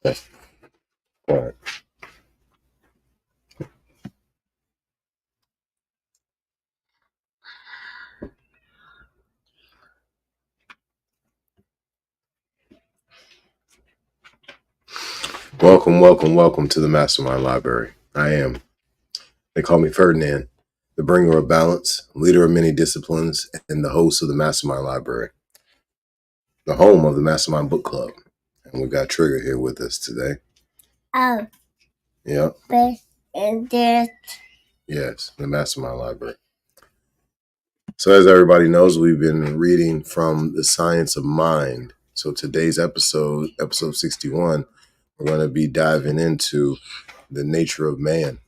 All right. Welcome to the MasterMind Library. They call me Ferdinand, the bringer of balance, leader of many disciplines, and the host of the MasterMind Library, the home of the MasterMind Book Club. And we've got Trigger here with us today. Oh. Yep. Yes, the MasterMind Library. So as everybody knows, we've been reading from The Science of Mind. So today's episode 61, we're going to be diving into the nature of man.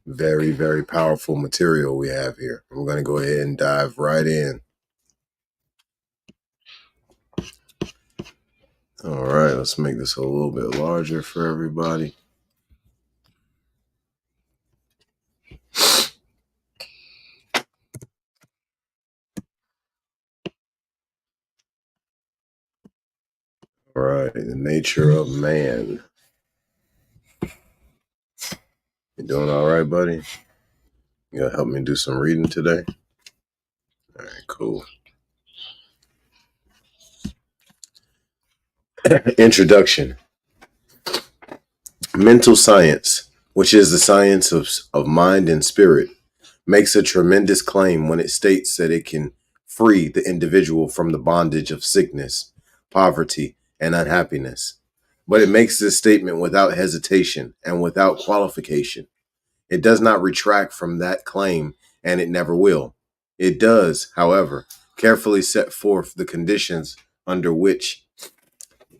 Very, very powerful material we have here. We're going to go ahead and dive right in. All right, let's make this a little bit larger for everybody. All right, the nature of man. You doing all right, buddy? You gonna help me do some reading today? All right, cool. Introduction. Mental science, which is the science of mind and spirit, makes a tremendous claim when it states that it can free the individual from the bondage of sickness, poverty, and unhappiness. But it makes this statement without hesitation and without qualification. It does not retract from that claim, and it never will. It does, however, carefully set forth the conditions under which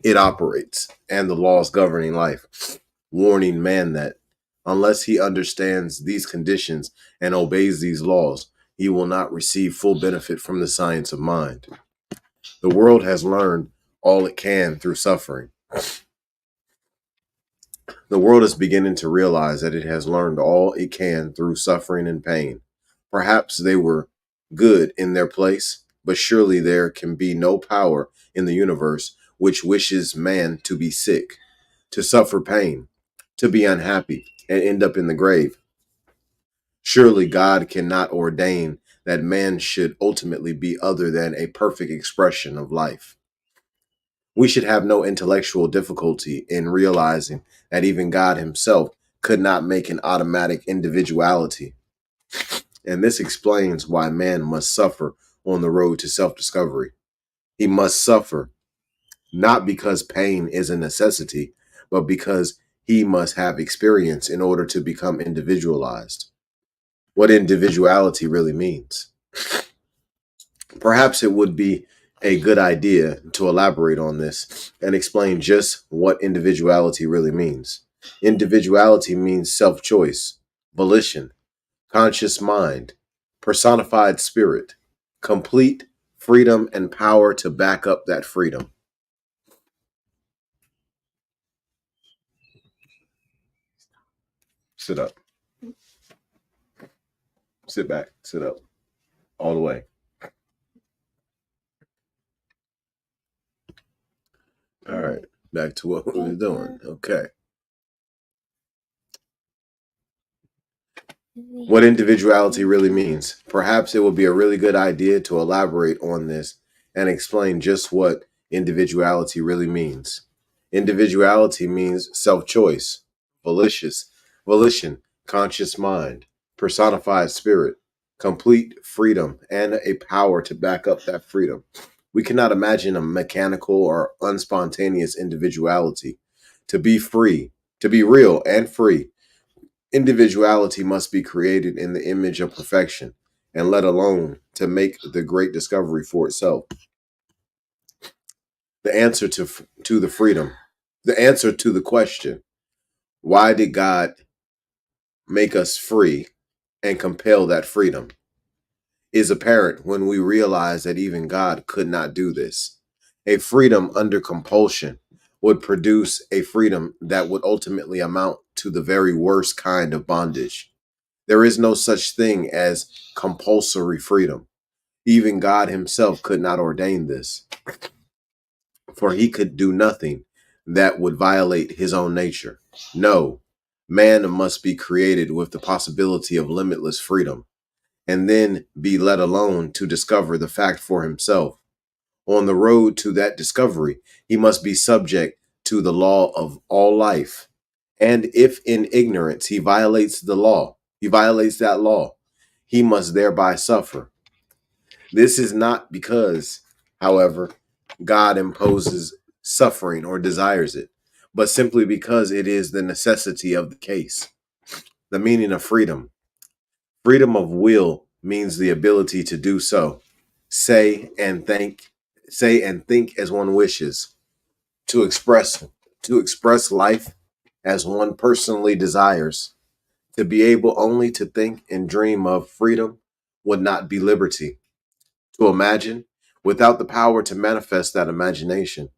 it operates and the laws governing life, warning man that unless he understands these conditions and obeys these laws, he will not receive full benefit from the science of mind. The world has learned all it can through suffering. The world is beginning to realize that it has learned all it can through suffering and pain. Perhaps they were good in their place, but surely there can be no power in the universe which wishes man to be sick, to suffer pain, to be unhappy, and end up in the grave. Surely God cannot ordain that man should ultimately be other than a perfect expression of life. We should have no intellectual difficulty in realizing that even God himself could not make an automatic individuality. And this explains why man must suffer on the road to self-discovery. He must suffer not because pain is a necessity, but because he must have experience in order to become individualized. What individuality really means. Perhaps it would be a good idea to elaborate on this and explain just what individuality really means. Individuality means self-choice, volition, conscious mind, personified spirit, complete freedom and power to back up that freedom. Sit up. Sit back. Sit up. All the way. All right. Back to what we were doing. Okay. What individuality really means. Perhaps it would be a really good idea to elaborate on this and explain just what individuality really means. Individuality means self-choice, volition, conscious mind, personified spirit, complete freedom, and a power to back up that freedom. We cannot imagine a mechanical or unspontaneous individuality. To be free, to be real and free, individuality must be created in the image of perfection, and let alone to make the great discovery for itself. The answer to the freedom, the answer to the question, why did God make us free and compel that freedom, is apparent when we realize that even God could not do this. A freedom under compulsion would produce a freedom that would ultimately amount to the very worst kind of bondage. There is no such thing as compulsory freedom. Even God himself could not ordain this, for he could do nothing that would violate his own nature. No, man must be created with the possibility of limitless freedom, and then be let alone to discover the fact for himself. On the road to that discovery, he must be subject to the law of all life. And if in ignorance he violates the law, he violates that law, he must thereby suffer. This is not because, however, God imposes suffering or desires it, but simply because it is the necessity of the case. The meaning of freedom. Freedom of will means the ability to do so, say and think, say and think as one wishes, to express life as one personally desires. To be able only to think and dream of freedom would not be liberty. To imagine, without the power to manifest that imagination,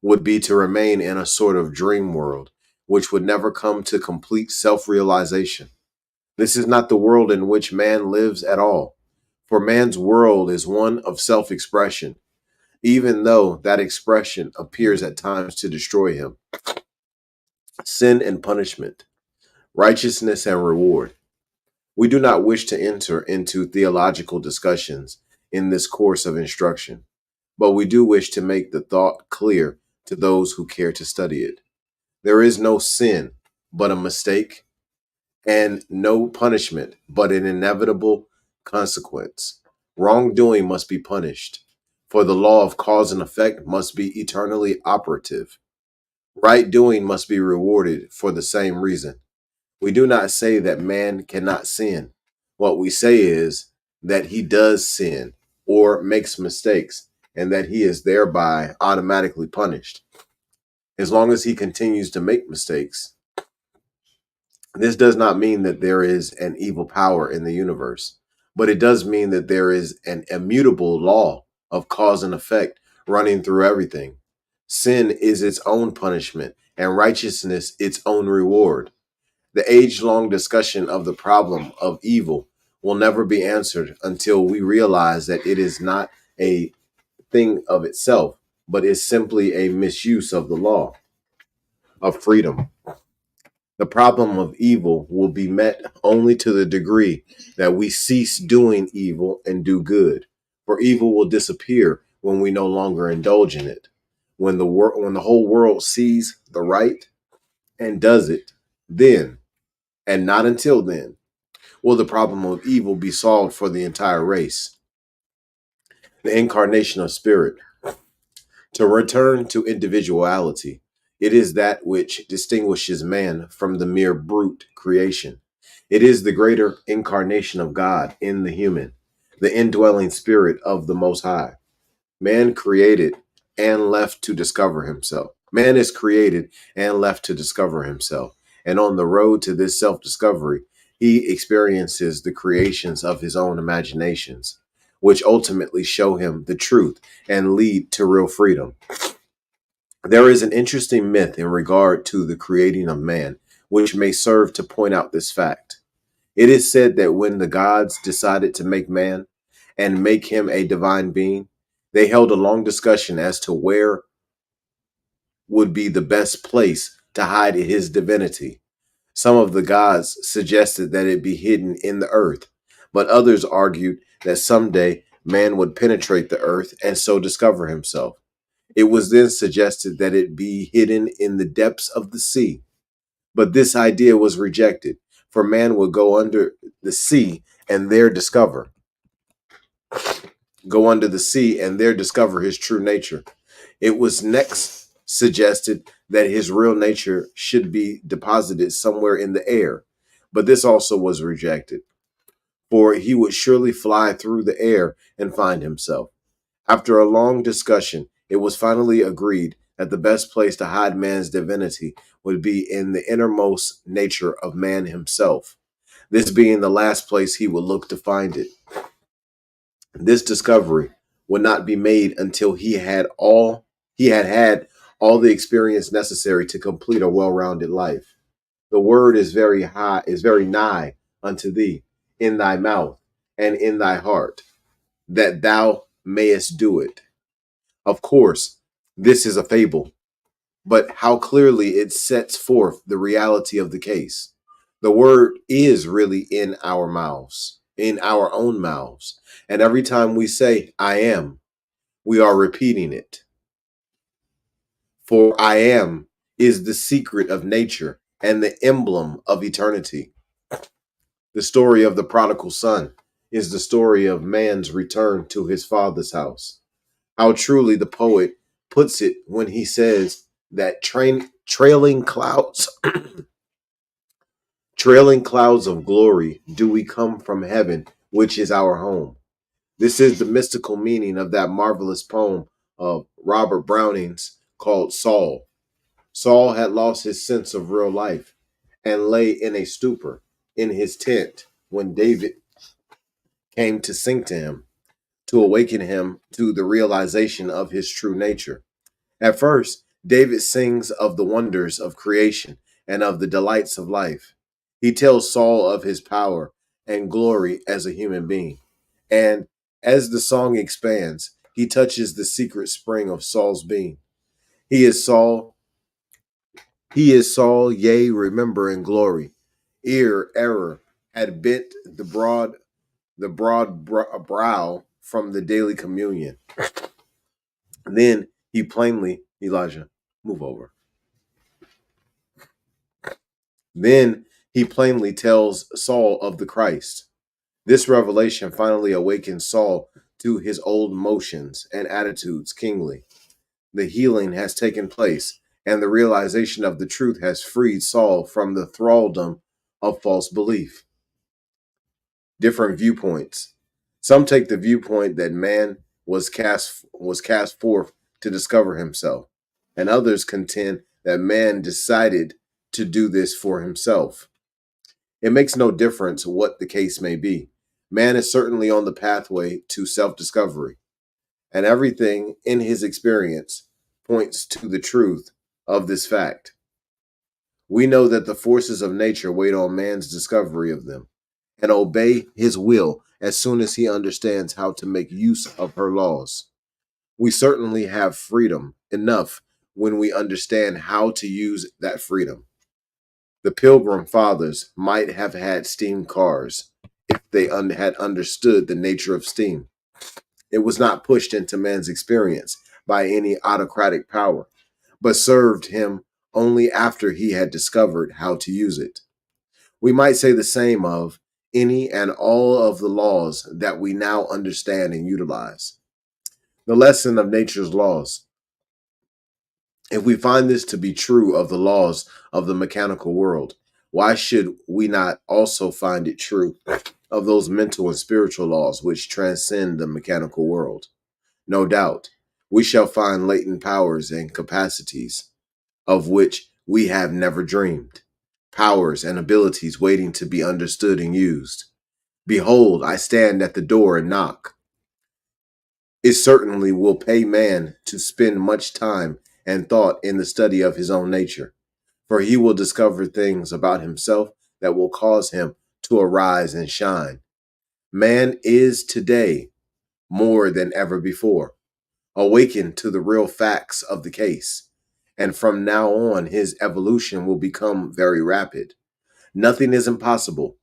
would be to remain in a sort of dream world, which would never come to complete self realization. This is not the world in which man lives at all, for man's world is one of self expression, even though that expression appears at times to destroy him. Sin and punishment, righteousness and reward. We do not wish to enter into theological discussions in this course of instruction, but we do wish to make the thought clear to those who care to study it. There is no sin but a mistake, and no punishment but an inevitable consequence. Wrongdoing must be punished, for the law of cause and effect must be eternally operative. Right doing must be rewarded for the same reason. We do not say that man cannot sin. What we say is that he does sin or makes mistakes, and that he is thereby automatically punished. As long as he continues to make mistakes, this does not mean that there is an evil power in the universe, but it does mean that there is an immutable law of cause and effect running through everything. Sin is its own punishment, and righteousness its own reward. The age long discussion of the problem of evil will never be answered until we realize that it is not a thing of itself, but is simply a misuse of the law of freedom. The problem of evil will be met only to the degree that we cease doing evil and do good. For evil will disappear when we no longer indulge in it. When the whole world sees the right and does it, then, and not until then, will the problem of evil be solved for the entire race. The incarnation of spirit. To return to individuality, it is that which distinguishes man from the mere brute creation. It is the greater incarnation of God in the human, the indwelling spirit of the Most High. Man created and left to discover himself. Man is created and left to discover himself. And on the road to this self discovery, he experiences the creations of his own imaginations, which ultimately show him the truth and lead to real freedom. There is an interesting myth in regard to the creating of man, which may serve to point out this fact. It is said that when the gods decided to make man and make him a divine being, they held a long discussion as to where would be the best place to hide his divinity. Some of the gods suggested that it be hidden in the earth, but others argued that someday man would penetrate the earth and so discover himself. It was then suggested that it be hidden in the depths of the sea, but this idea was rejected, for man would go under the sea and there discover, go under the sea and there discover his true nature. It was next suggested that his real nature should be deposited somewhere in the air, but this also was rejected, for he would surely fly through the air and find himself. After a long discussion, it was finally agreed that the best place to hide man's divinity would be in the innermost nature of man himself, this being the last place he would look to find it. This discovery would not be made until he had all the experience necessary to complete a well-rounded life. The word is very nigh unto thee, in thy mouth and in thy heart, that thou mayest do it. Of course, this is a fable, but how clearly it sets forth the reality of the case. The word is really in our mouths, in our own mouths. And every time we say, I am, we are repeating it. For I am is the secret of nature and the emblem of eternity. The story of the prodigal son is the story of man's return to his father's house. How truly the poet puts it when he says that trailing clouds, trailing clouds of glory do we come from heaven, which is our home. This is the mystical meaning of that marvelous poem of Robert Browning's called Saul. Saul had lost his sense of real life and lay in a stupor in his tent when David came to sing to him, to awaken him to the realization of his true nature. At first, David sings of the wonders of creation and of the delights of life. He tells Saul of his power and glory as a human being. And as the song expands, he touches the secret spring of Saul's being. He is Saul, yea, remember in glory. Ere error had bent the broad brow from the daily communion. Then he plainly, Elijah, move over. Then he plainly tells Saul of the Christ. This revelation finally awakens Saul to his old motions and attitudes kingly. The healing has taken place, and the realization of the truth has freed Saul from the thraldom of false belief. Different viewpoints. Some take the viewpoint that man was cast forth to discover himself, and others contend that man decided to do this for himself. It makes no difference what the case may be. Man is certainly on the pathway to self-discovery, and everything in his experience points to the truth of this fact. We know that the forces of nature wait on man's discovery of them and obey his will as soon as he understands how to make use of her laws. We certainly have freedom enough when we understand how to use that freedom. The Pilgrim Fathers might have had steam cars if they had understood the nature of steam. It was not pushed into man's experience by any autocratic power, but served him only after he had discovered how to use it. We might say the same of any and all of the laws that we now understand and utilize. The lesson of nature's laws. If we find this to be true of the laws of the mechanical world, why should we not also find it true of those mental and spiritual laws which transcend the mechanical world? No doubt, we shall find latent powers and capacities of which we have never dreamed, powers and abilities waiting to be understood and used. Behold, I stand at the door and knock. It certainly will pay man to spend much time and thought in the study of his own nature, for he will discover things about himself that will cause him to arise and shine. Man is today more than ever before awakened to the real facts of the case, and from now on his evolution will become very rapid. Nothing is impossible.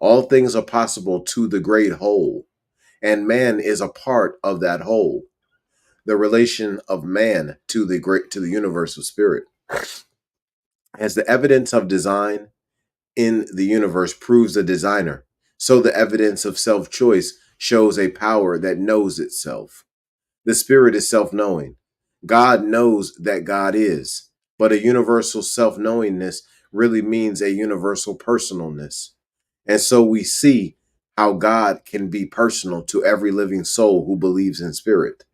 All things are possible to the great whole, and man is a part of that whole. The relation of man to the universe of spirit. As the evidence of design in the universe proves a designer, so the evidence of self-choice shows a power that knows itself. The spirit is self-knowing. God knows that God is, but a universal self-knowingness really means a universal personalness. And so we see how God can be personal to every living soul who believes in spirit.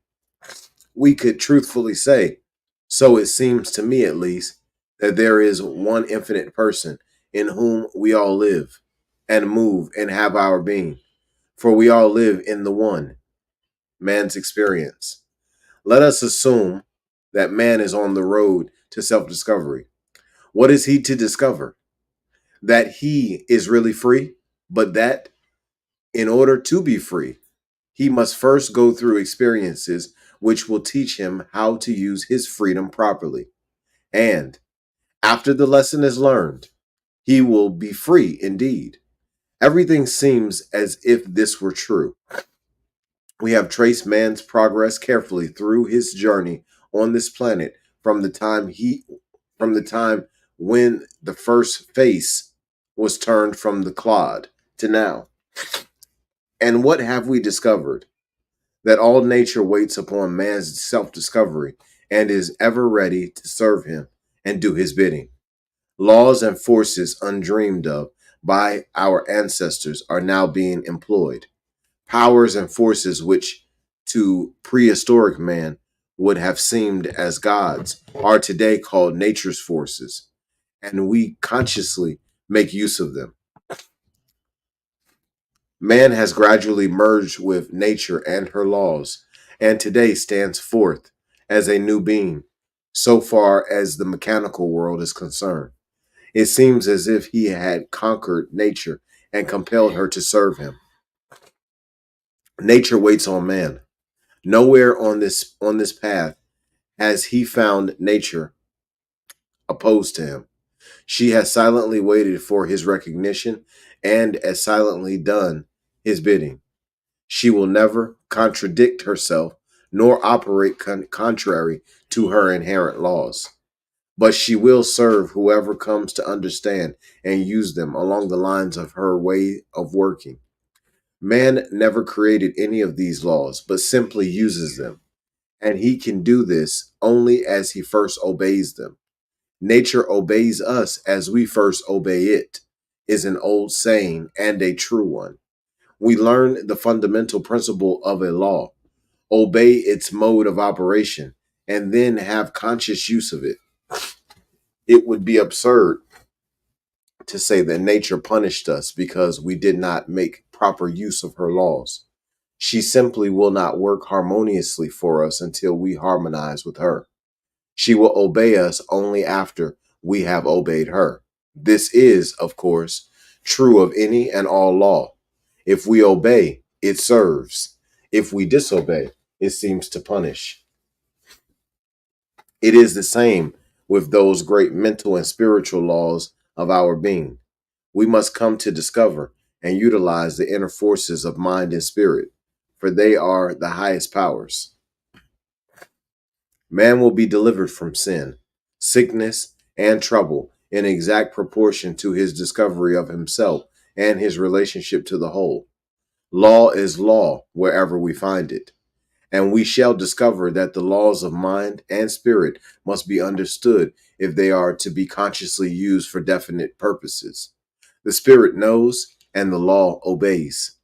We could truthfully say, so it seems to me at least, that there is one infinite person in whom we all live and move and have our being, for we all live in the one, man's experience. Let us assume that man is on the road to self-discovery. What is he to discover? That he is really free, but that in order to be free, he must first go through experiences which will teach him how to use his freedom properly. And after the lesson is learned, he will be free indeed. Everything seems as if this were true. We have traced man's progress carefully through his journey on this planet from the time when the first face was turned from the clod to now. And what have we discovered? That all nature waits upon man's self-discovery and is ever ready to serve him and do his bidding. Laws and forces undreamed of by our ancestors are now being employed. Powers and forces which to prehistoric man would have seemed as gods are today called nature's forces, and we consciously make use of them. Man has gradually merged with nature and her laws, and today stands forth as a new being, so far as the mechanical world is concerned. It seems as if he had conquered nature and compelled her to serve him. Nature waits on man. Nowhere on this path has he found nature opposed to him. She has silently waited for his recognition and as silently done his bidding. She will never contradict herself nor operate contrary to her inherent laws, but she will serve whoever comes to understand and use them along the lines of her way of working. Man never created any of these laws, but simply uses them, and he can do this only as he first obeys them. Nature obeys us as we first obey it, is an old saying and a true one. We learn the fundamental principle of a law, obey its mode of operation, and then have conscious use of it. It would be absurd to say that nature punished us because we did not make proper use of her laws. She simply will not work harmoniously for us until we harmonize with her. She will obey us only after we have obeyed her. This is, of course, true of any and all law. If we obey, it serves. If we disobey, it seems to punish. It is the same with those great mental and spiritual laws of our being. We must come to discover and utilize the inner forces of mind and spirit, for they are the highest powers. Man will be delivered from sin, sickness, and trouble in exact proportion to his discovery of himself and his relationship to the whole. Law is law wherever we find it, and we shall discover that the laws of mind and spirit must be understood if they are to be consciously used for definite purposes. The spirit knows, and the law obeys.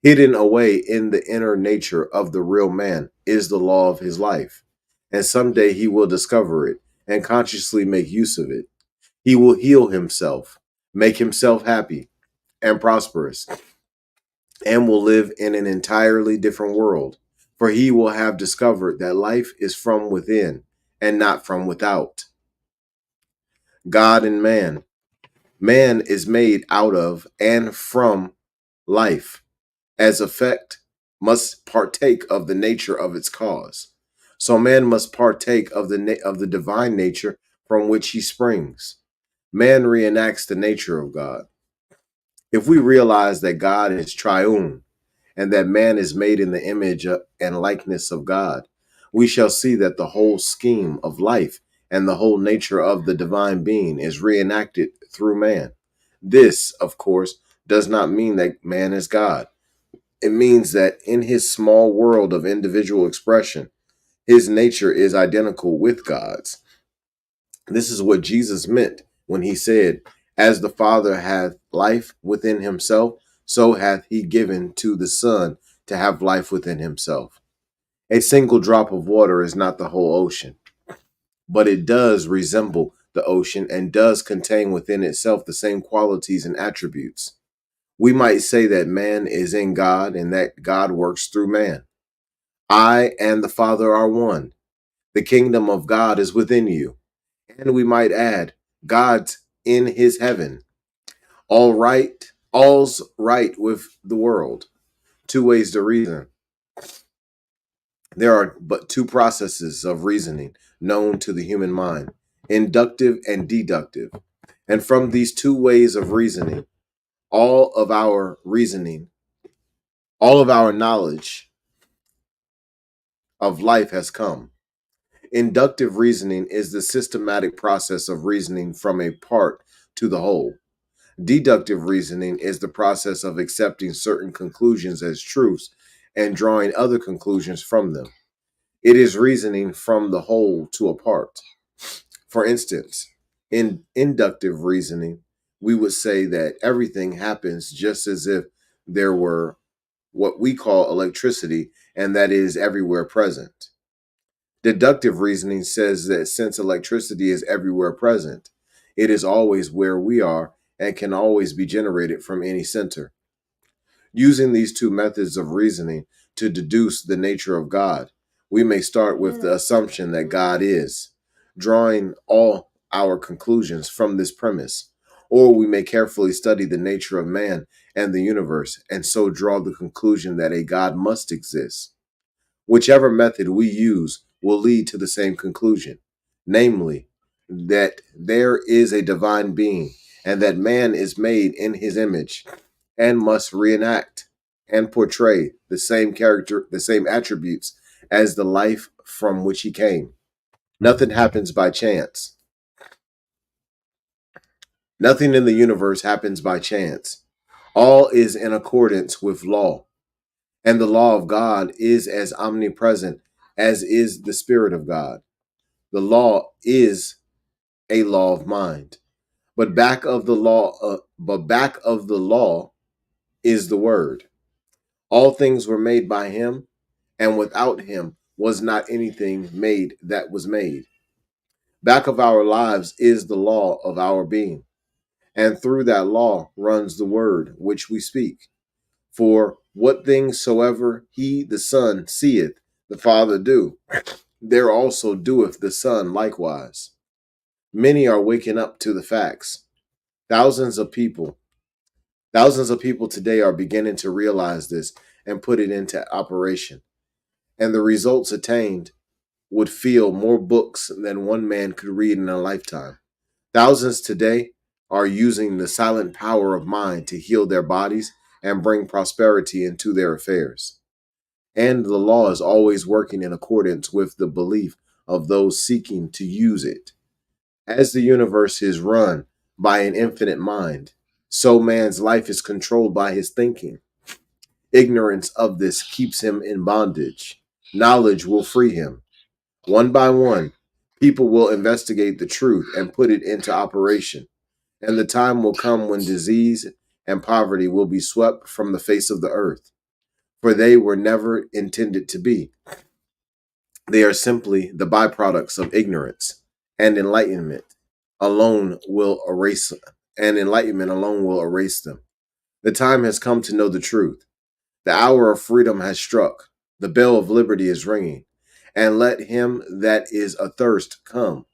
Hidden away in the inner nature of the real man is the law of his life, and someday he will discover it and consciously make use of it. He will heal himself, make himself happy and prosperous, and will live in an entirely different world, for he will have discovered that life is from within and not from without. God and man. Man is made out of and from life. As effect, must partake of the nature of its cause. So man must partake of the divine nature from which he springs. Man reenacts the nature of God. If we realize that God is triune and that man is made in the image and likeness of God, we shall see that the whole scheme of life and the whole nature of the divine being is reenacted through man. This, of course, does not mean that man is God. It means that in his small world of individual expression, his nature is identical with God's. This is what Jesus meant when he said, as the Father hath life within himself, so hath he given to the Son to have life within himself. A single drop of water is not the whole ocean, but it does resemble the ocean and does contain within itself the same qualities and attributes. We might say that man is in God and that God works through man. I and the Father are one. The kingdom of God is within you. And we might add, God's in his heaven. All's right with the world. Two ways to reason. There are but two processes of reasoning known to the human mind, inductive and deductive. And from these two ways of reasoning, all of our reasoning, all of our knowledge of life has come. Inductive reasoning is the systematic process of reasoning from a part to the whole. Deductive reasoning is the process of accepting certain conclusions as truths and drawing other conclusions from them. It is reasoning from the whole to a part. For instance, in inductive reasoning, we would say that everything happens just as if there were what we call electricity, and that is everywhere present. Deductive reasoning says that since electricity is everywhere present, it is always where we are and can always be generated from any center. Using these two methods of reasoning to deduce the nature of God, we may start with the assumption that God is, drawing all our conclusions from this premise, or we may carefully study the nature of man and the universe and so draw the conclusion that a God must exist. Whichever method we use will lead to the same conclusion, namely, that there is a divine being and that man is made in his image and must reenact and portray the same character, the same attributes as the life from which he came. Nothing happens by chance. Nothing in the universe happens by chance. All is in accordance with law, and the law of God is as omnipresent as is the Spirit of God. The law is a law of mind, but back of the law is the Word. All things were made by Him, and without Him was not anything made that was made. Back of our lives is the law of our being, and through that law runs the Word which we speak. For what things soever He, the Son, seeth the Father do, there also doeth the Son likewise. Many are waking up to the facts. Thousands of people, thousands of people today are beginning to realize this and put it into operation. And the results attained would fill more books than one man could read in a lifetime. Thousands today are using the silent power of mind to heal their bodies and bring prosperity into their affairs. And the law is always working in accordance with the belief of those seeking to use it. As the universe is run by an infinite mind, so man's life is controlled by his thinking. Ignorance of this keeps him in bondage. Knowledge will free him. One by one, people will investigate the truth and put it into operation. And the time will come when disease and poverty will be swept from the face of the earth, for they were never intended to be. They are simply the byproducts of ignorance, and alone will erase enlightenment alone will erase them. The time has come to know the truth. The hour of freedom has struck. The bell of liberty is ringing. And let him that is athirst come.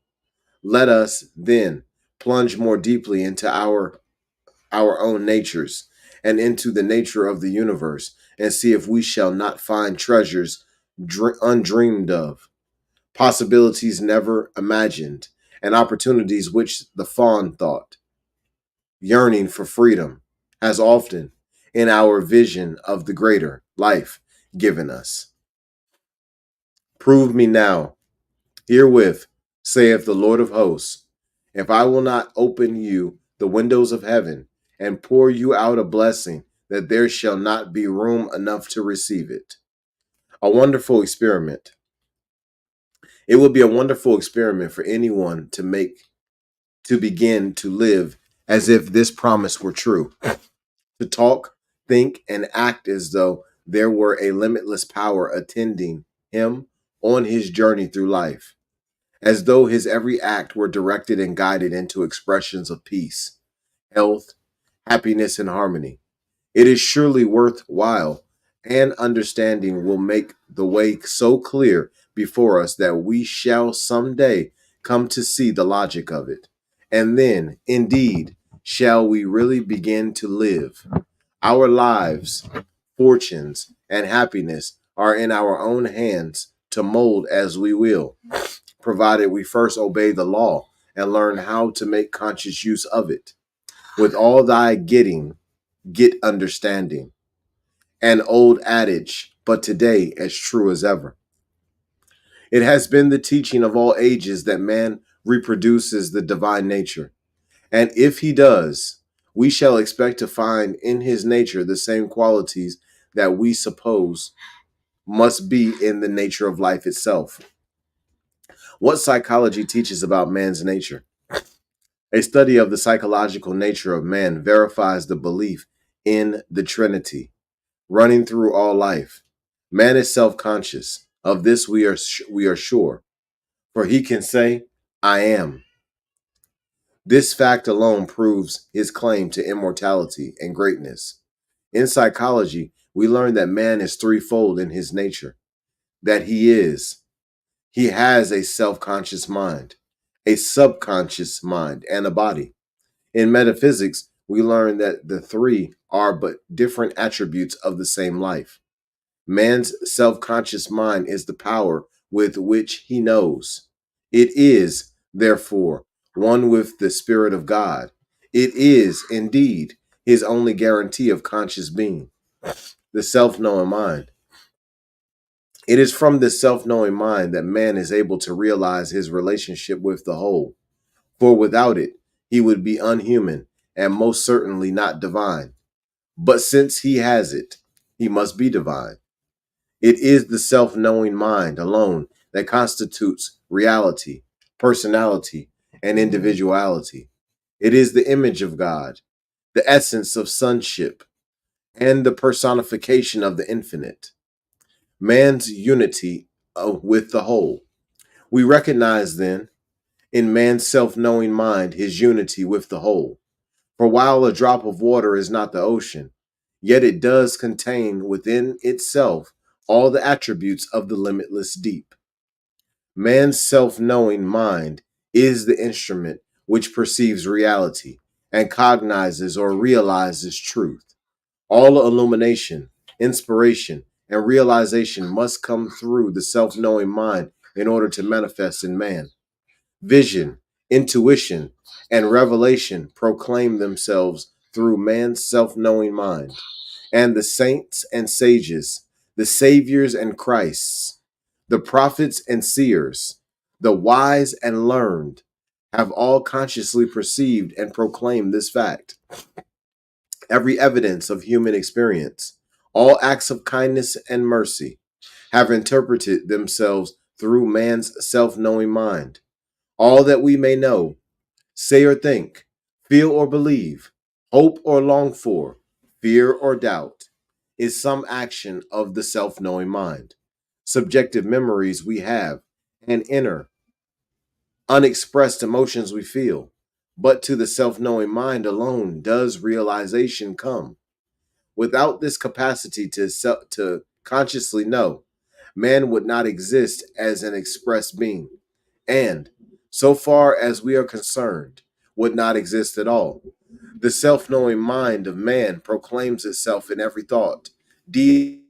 Let us then plunge more deeply into our own natures and into the nature of the universe and see if we shall not find treasures undreamed of, possibilities never imagined, and opportunities which the fawn thought. Yearning for freedom has often, in our vision of the greater life, given us. Prove me now, herewith, saith the Lord of hosts, if I will not open you the windows of heaven and pour you out a blessing that there shall not be room enough to receive it. A wonderful experiment. It would be a wonderful experiment for anyone to begin to live as if this promise were true, to talk, think, and act as though there were a limitless power attending him on his journey through life, as though his every act were directed and guided into expressions of peace, health, happiness, and harmony. It is surely worthwhile, and understanding will make the way so clear before us that we shall someday come to see the logic of it. And then, indeed, shall we really begin to live. Our lives, fortunes, and happiness are in our own hands to mold as we will, provided we first obey the law and learn how to make conscious use of it. With all thy getting, get understanding. An old adage, but today as true as ever. It has been the teaching of all ages that man reproduces the divine nature. And if he does, we shall expect to find in his nature the same qualities that we suppose must be in the nature of life itself. What psychology teaches about man's nature? A study of the psychological nature of man verifies the belief in the Trinity running through all life. Man is self-conscious. Of this we are sure, for he can say, I am. This fact alone proves his claim to immortality and greatness. In psychology, we learn that man is threefold in his nature, that he has a self-conscious mind, a subconscious mind, and a body. In metaphysics, we learn that the three are but different attributes of the same life. Man's self-conscious mind is the power with which he knows. It is, therefore, one with the Spirit of God. It is, indeed, his only guarantee of conscious being, the self-knowing mind. It is from this self-knowing mind that man is able to realize his relationship with the whole, for without it, he would be unhuman and most certainly not divine. But since he has it, he must be divine. It is the self-knowing mind alone that constitutes reality, personality, and individuality. It is the image of God, the essence of sonship, and the personification of the infinite. Man's unity with the whole. We recognize then in man's self-knowing mind his unity with the whole. For while a drop of water is not the ocean, yet it does contain within itself all the attributes of the limitless deep. Man's self-knowing mind is the instrument which perceives reality and cognizes or realizes truth. All illumination, inspiration, and realization must come through the self-knowing mind in order to manifest in man. Vision, intuition, and revelation proclaim themselves through man's self-knowing mind. And the saints and sages, the saviors and Christs, the prophets and seers, the wise and learned, have all consciously perceived and proclaimed this fact. Every evidence of human experience, all acts of kindness and mercy, have interpreted themselves through man's self-knowing mind. All that we may know, say or think, feel or believe, hope or long for, fear or doubt, is some action of the self-knowing mind. Subjective memories we have, and inner, unexpressed emotions we feel. But to the self-knowing mind alone does realization come. Without this capacity to consciously know, man would not exist as an express being, and, so far as we are concerned, would not exist at all. The self-knowing mind of man proclaims itself in every thought, deed,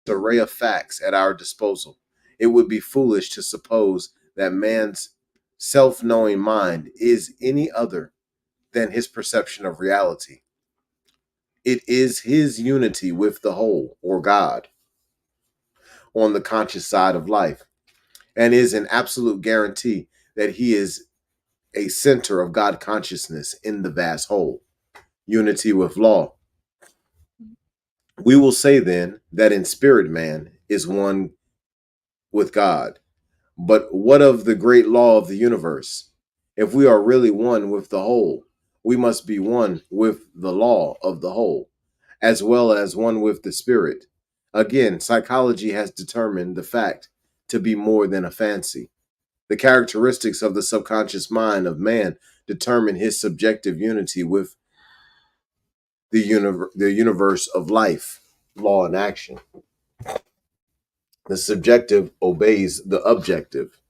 array of facts at our disposal. It would be foolish to suppose that man's self-knowing mind is any other than his perception of reality. It is his unity with the whole, or God, on the conscious side of life, and is an absolute guarantee that he is a center of God consciousness in the vast whole. Unity with law. We will say then that in spirit man is one with God. But what of the great law of the universe? If we are really one with the whole, we must be one with the law of the whole, as well as one with the spirit. Again, psychology has determined the fact to be more than a fancy. The characteristics of the subconscious mind of man determine his subjective unity with the universe of life, law, and action. The subjective obeys the objective.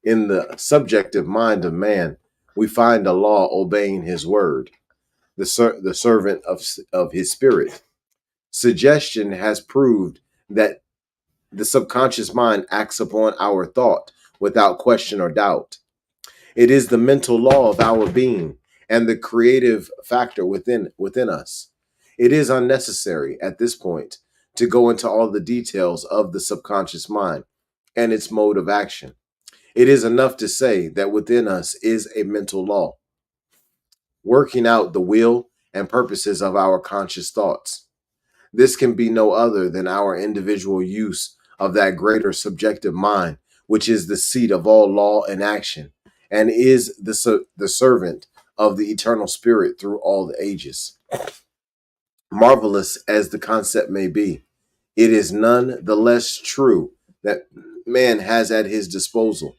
In the subjective mind of man, we find a law obeying his word, the servant of his spirit. Suggestion has proved that the subconscious mind acts upon our thought without question or doubt. It is the mental law of our being and the creative factor within us. It is unnecessary at this point to go into all the details of the subconscious mind and its mode of action. It is enough to say that within us is a mental law, working out the will and purposes of our conscious thoughts. This can be no other than our individual use of that greater subjective mind, which is the seat of all law and action, and is the servant of the eternal spirit through all the ages. Marvelous as the concept may be, it is none the less true that man has at his disposal,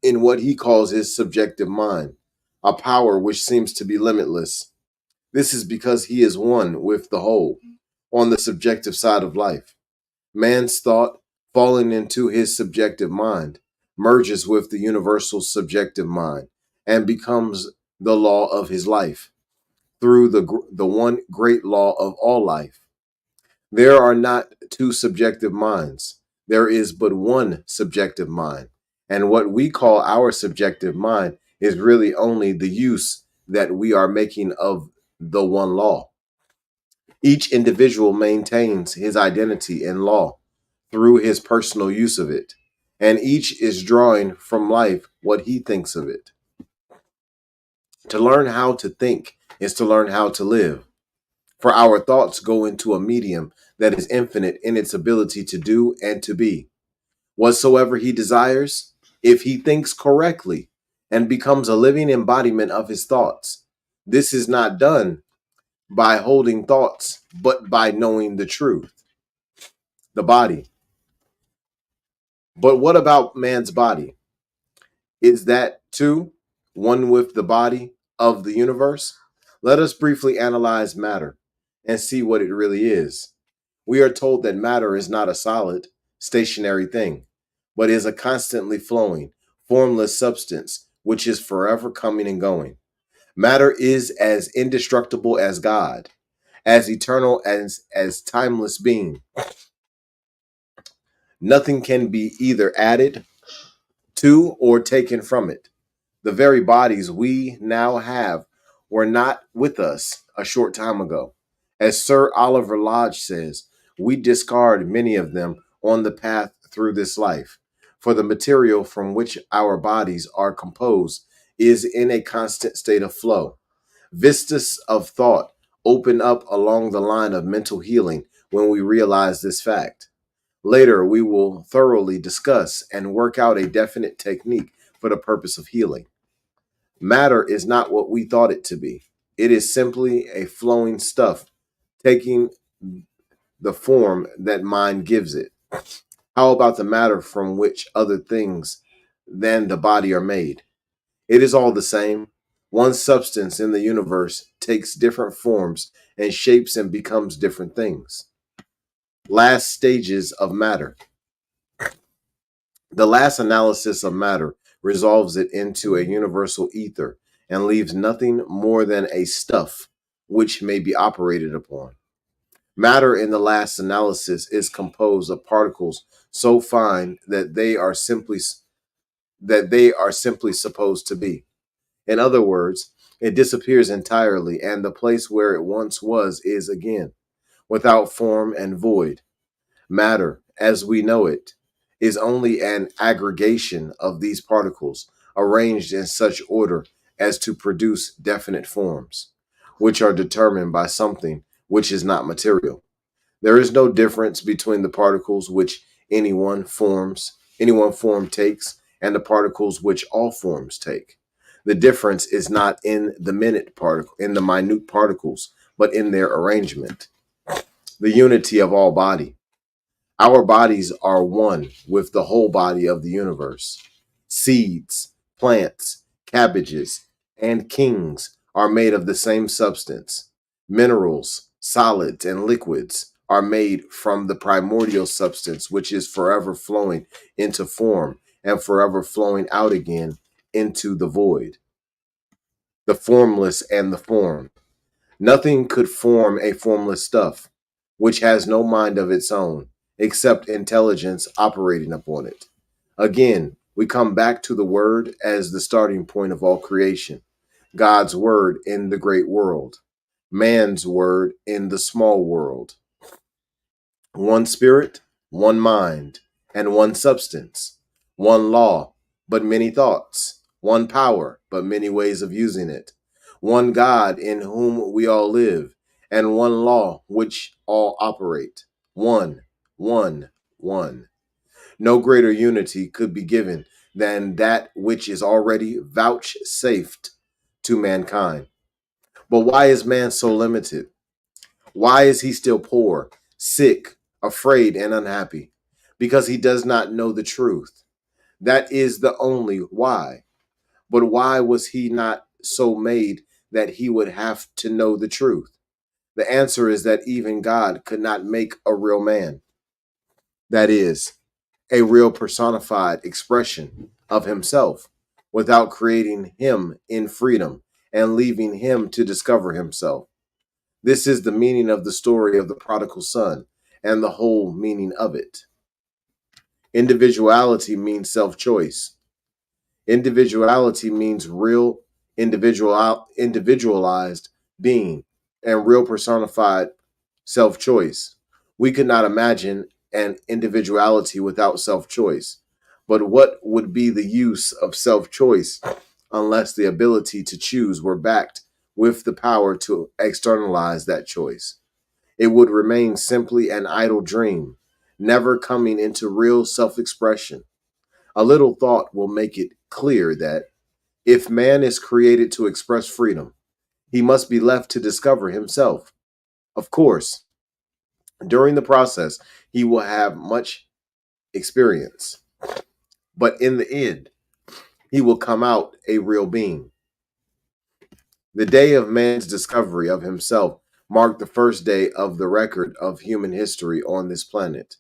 in what he calls his subjective mind, a power which seems to be limitless. This is because he is one with the whole on the subjective side of life. Man's thought, falling into his subjective mind, merges with the universal subjective mind and becomes the law of his life through the one great law of all life. There are not two subjective minds. There is but one subjective mind. And what we call our subjective mind is really only the use that we are making of the one law. Each individual maintains his identity in law through his personal use of it, and each is drawing from life what he thinks of it. To learn how to think is to learn how to live, for our thoughts go into a medium that is infinite in its ability to do and to be. Whatsoever he desires, if he thinks correctly and becomes a living embodiment of his thoughts, this is not done by holding thoughts, but by knowing the truth, the body. But what about man's body? Is that too one with the body of the universe? Let us briefly analyze matter and see what it really is. We are told that matter is not a solid, stationary thing, but is a constantly flowing, formless substance which is forever coming and going. Matter is as indestructible as God, as eternal as timeless being. Nothing can be either added to or taken from it. The very bodies we now have were not with us a short time ago. As Sir Oliver Lodge says, we discard many of them on the path through this life, for the material from which our bodies are composed is in a constant state of flow. Vistas of thought open up along the line of mental healing when we realize this fact. Later, we will thoroughly discuss and work out a definite technique for the purpose of healing. Matter is not what we thought it to be. It is simply a flowing stuff taking the form that mind gives it. How about the matter from which other things than the body are made? It is all the same. One substance in the universe takes different forms and shapes and becomes different things. Last stages of matter. The last analysis of matter resolves it into a universal ether and leaves nothing more than a stuff which may be operated upon. Matter in the last analysis is composed of particles so fine that they are simply supposed to be. In other words, it disappears entirely, and the place where it once was is again, without form and void. Matter, as we know it, is only an aggregation of these particles arranged in such order as to produce definite forms, which are determined by something which is not material. There is no difference between the particles which any one form takes, and the particles which all forms take. The difference is not in the minute particles, but in their arrangement. The unity of all body. Our bodies are one with the whole body of the universe. Seeds, plants, cabbages, and kings are made of the same substance. Minerals, solids, and liquids are made from the primordial substance, which is forever flowing into form and forever flowing out again into the void, the formless and the formed. Nothing could form a formless stuff. which has no mind of its own, except intelligence operating upon it. Again, we come back to the Word as the starting point of all creation, God's Word in the great world, man's Word in the small world. One spirit, one mind, and one substance, one law, but many thoughts, one power, but many ways of using it, one God in whom we all live, and one law which all operate. One, one, one. No greater unity could be given than that which is already vouchsafed to mankind. But why is man so limited? Why is he still poor, sick, afraid, and unhappy? Because he does not know the truth. That is the only why. But why was he not so made that he would have to know the truth? The answer is that even God could not make a real man. That is, a real personified expression of himself without creating him in freedom and leaving him to discover himself. This is the meaning of the story of the prodigal son and the whole meaning of it. Individuality means self-choice. Individuality means real individualized being and real personified self-choice. We could not imagine an individuality without self-choice. But what would be the use of self-choice unless the ability to choose were backed with the power to externalize that choice? It would remain simply an idle dream, never coming into real self-expression. A little thought will make it clear that if man is created to express freedom, he must be left to discover himself. Of course, during the process, he will have much experience, but in the end, he will come out a real being. The day of man's discovery of himself marked the first day of the record of human history on this planet.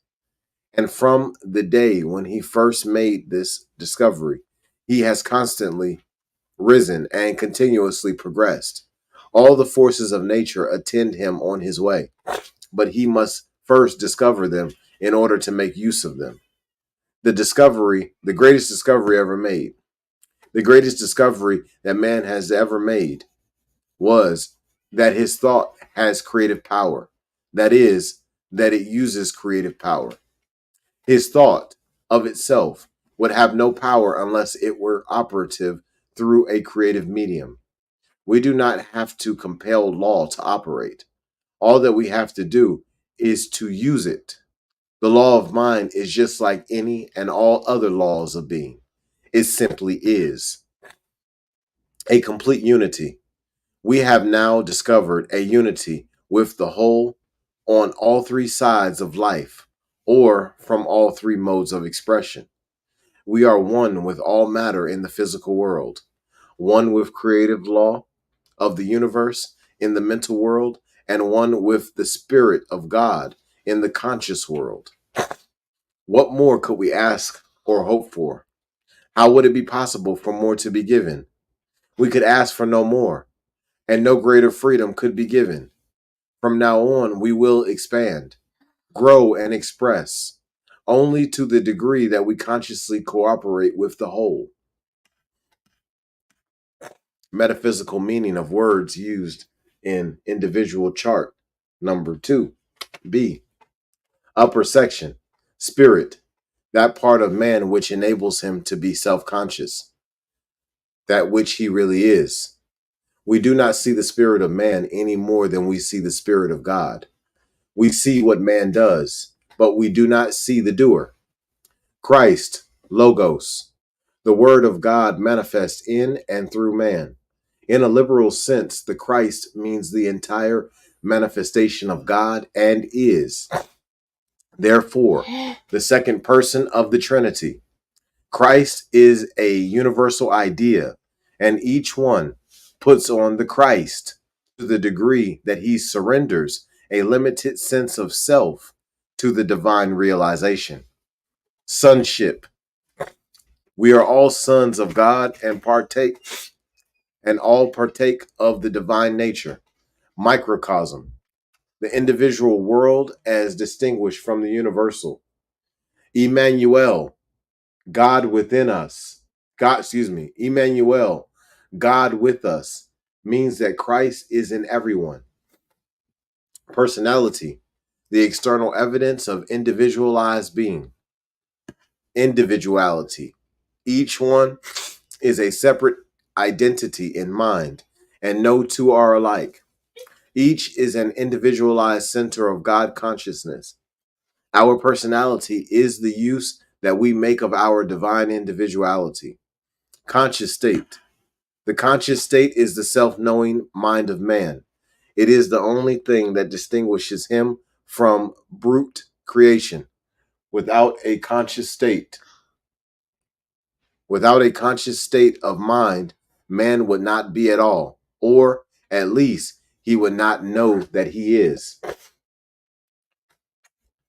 And from the day when he first made this discovery, he has constantly risen and continuously progressed. All the forces of nature attend him on his way, but he must first discover them in order to make use of them. The greatest discovery ever made, the greatest discovery that man has ever made was that his thought has creative power. That is, that it uses creative power. His thought of itself would have no power unless it were operative through a creative medium. We do not have to compel law to operate. All that we have to do is to use it. The law of mind is just like any and all other laws of being. It simply is a complete unity. We have now discovered a unity with the whole on all three sides of life, or from all three modes of expression. We are one with all matter in the physical world, one with creative law of the universe in the mental world, and one with the Spirit of God in the conscious world. What more could we ask or hope for? How would it be possible for more to be given? We could ask for no more, and no greater freedom could be given. From now on, we will expand, grow, and express only to the degree that we consciously cooperate with the whole. Metaphysical meaning of words used in individual chart number 2. B. Upper section. Spirit. That part of man which enables him to be self-conscious. That which he really is. We do not see the spirit of man any more than we see the spirit of God. We see what man does, but we do not see the doer. Christ, Logos, the word of God manifest in and through man. In a liberal sense, the Christ means the entire manifestation of God and is, therefore, the second person of the Trinity. Christ is a universal idea, and each one puts on the Christ to the degree that he surrenders a limited sense of self to the divine realization. Sonship. We are all sons of God and all partake of the divine nature. Microcosm. the individual world as distinguished from the universal. Emmanuel, God within us. Emmanuel, God with us, means that Christ is in everyone. Personality, the external evidence of individualized being. Individuality, each one is a separate identity in mind, and no two are alike. Each is an individualized center of God consciousness. Our personality is the use that we make of our divine individuality. Conscious state. The conscious state is the self-knowing mind of man. It is the only thing that distinguishes him from brute creation. Without a conscious state, of mind, man would not be at all, or at least he would not know that he is.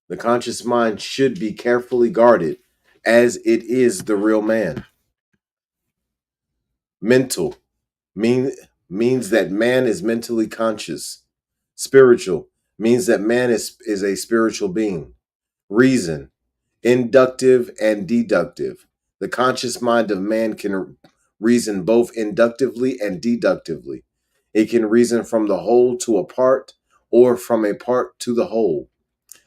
The conscious mind should be carefully guarded, as it is the real man. Mental means that man is mentally conscious. Spiritual means that man is a spiritual being. Reason, inductive and deductive. The conscious mind of man can reason both inductively and deductively. It can reason from the whole to a part, or from a part to the whole.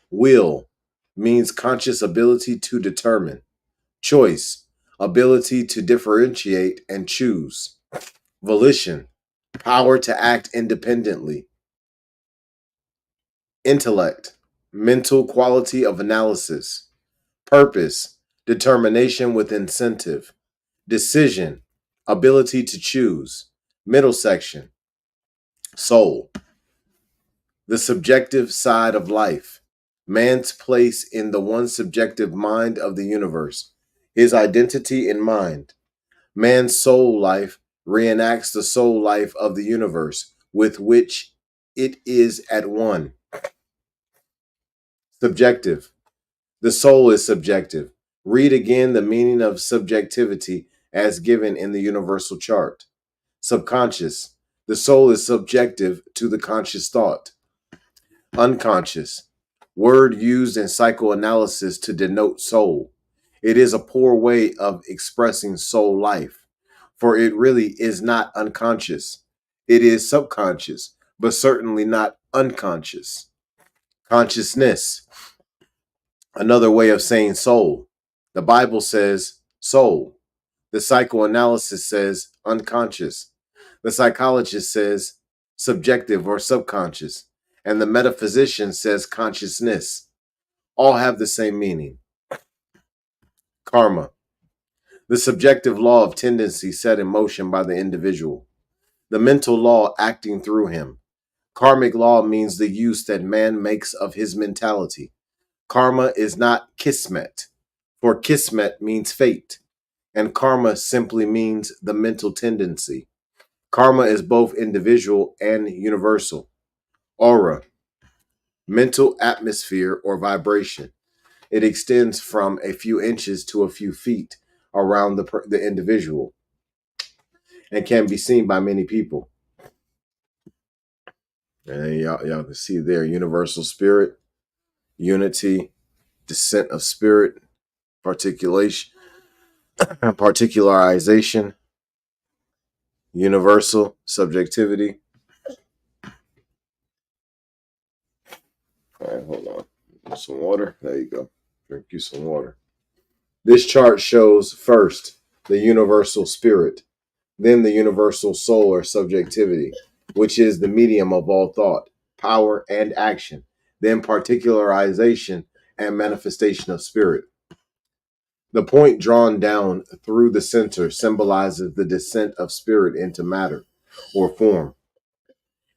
Will means conscious ability to determine. Choice, ability to differentiate and choose. Volition, power to act independently. Intellect, mental quality of analysis. Purpose, determination with incentive. Decision, ability to choose. Middle section. Soul, the subjective side of life. Man's place in the one subjective mind of the universe. His identity in mind. Man's soul life reenacts the soul life of the universe with which it is at one. Subjective. The soul is subjective. Read again the meaning of subjectivity as given in the universal chart. Subconscious. The soul is subjective to the conscious thought. Unconscious. Word used in psychoanalysis to denote soul. It is a poor way of expressing soul life, for it really is not unconscious. It is subconscious, but certainly not unconscious. Consciousness. Another way of saying soul. The Bible says soul. The psychoanalysis says unconscious. The psychologist says subjective or subconscious. And the metaphysician says consciousness. All have the same meaning. Karma. The subjective law of tendency set in motion by the individual. The mental law acting through him. Karmic law means the use that man makes of his mentality. Karma is not kismet, for kismet means fate, and karma simply means the mental tendency. Karma is both individual and universal. Aura, mental atmosphere or vibration. It extends from a few inches to a few feet around the individual and can be seen by many people. And y'all can see there, universal spirit, unity, descent of spirit, particularization, universal subjectivity. All right, hold on. Some water. There you go. Drink you some water. This chart shows first the universal spirit, then the universal soul or subjectivity, which is the medium of all thought, power, and action, then particularization and manifestation of spirit. The point drawn down through the center symbolizes the descent of spirit into matter or form.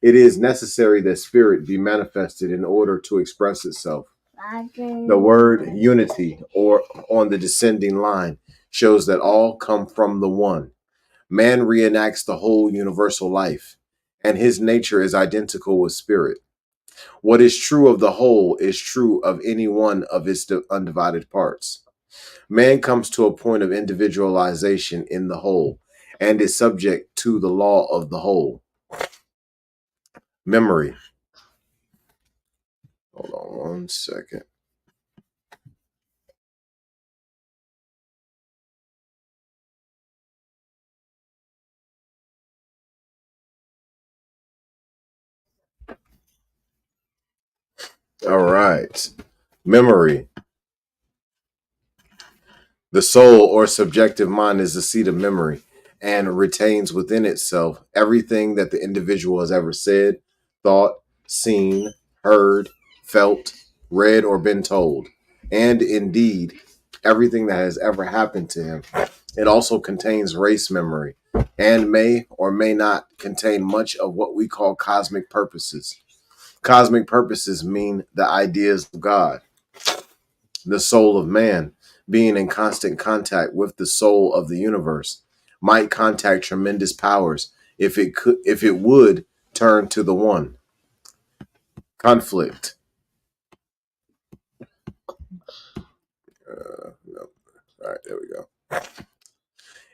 It is necessary that spirit be manifested in order to express itself. The word unity, or on the descending line, shows that all come from the one. Man reenacts the whole universal life, and his nature is identical with spirit. What is true of the whole is true of any one of its undivided parts. Man comes to a point of individualization in the whole and is subject to the law of the whole. Memory. 1 second. All right. Memory. The soul or subjective mind is the seat of memory and retains within itself everything that the individual has ever said, thought, seen, heard, felt, read, or been told, and indeed everything that has ever happened to him. It also contains race memory and may or may not contain much of what we call cosmic purposes. Cosmic purposes mean the ideas of God. The soul of man, being in constant contact with the soul of the universe, might contact tremendous powers if it would turn to the one. Conflict. No. All right, there we go.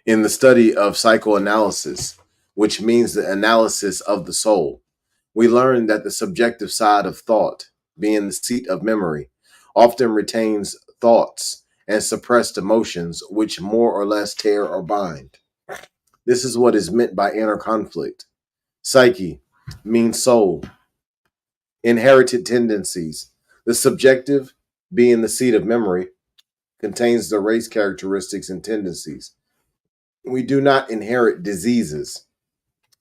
In the study of psychoanalysis, which means the analysis of the soul, we learn that the subjective side of thought, being the seat of memory, often retains thoughts and suppressed emotions which more or less tear or bind. This is what is meant by inner conflict. Psyche means soul. Inherited tendencies. The subjective, being the seat of memory, contains the race characteristics and tendencies. We do not inherit diseases,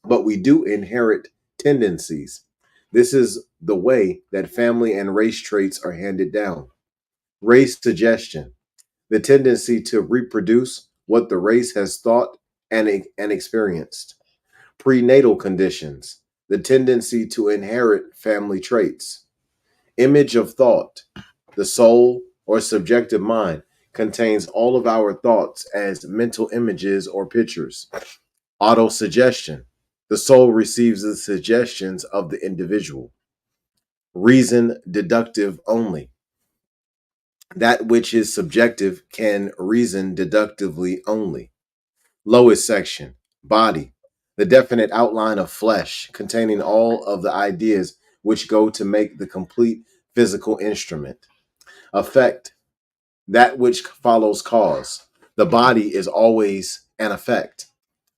but we do inherit tendencies. This is the way that family and race traits are handed down. Race suggestion, the tendency to reproduce what the race has thought and experienced. Prenatal conditions, the tendency to inherit family traits. Image of thought, the soul or subjective mind contains all of our thoughts as mental images or pictures. Autosuggestion, the soul receives the suggestions of the individual. Reason deductive only, that which is subjective can reason deductively only. Lowest section, body, the definite outline of flesh containing all of the ideas which go to make the complete physical instrument. Effect, that which follows cause. The body is always an effect.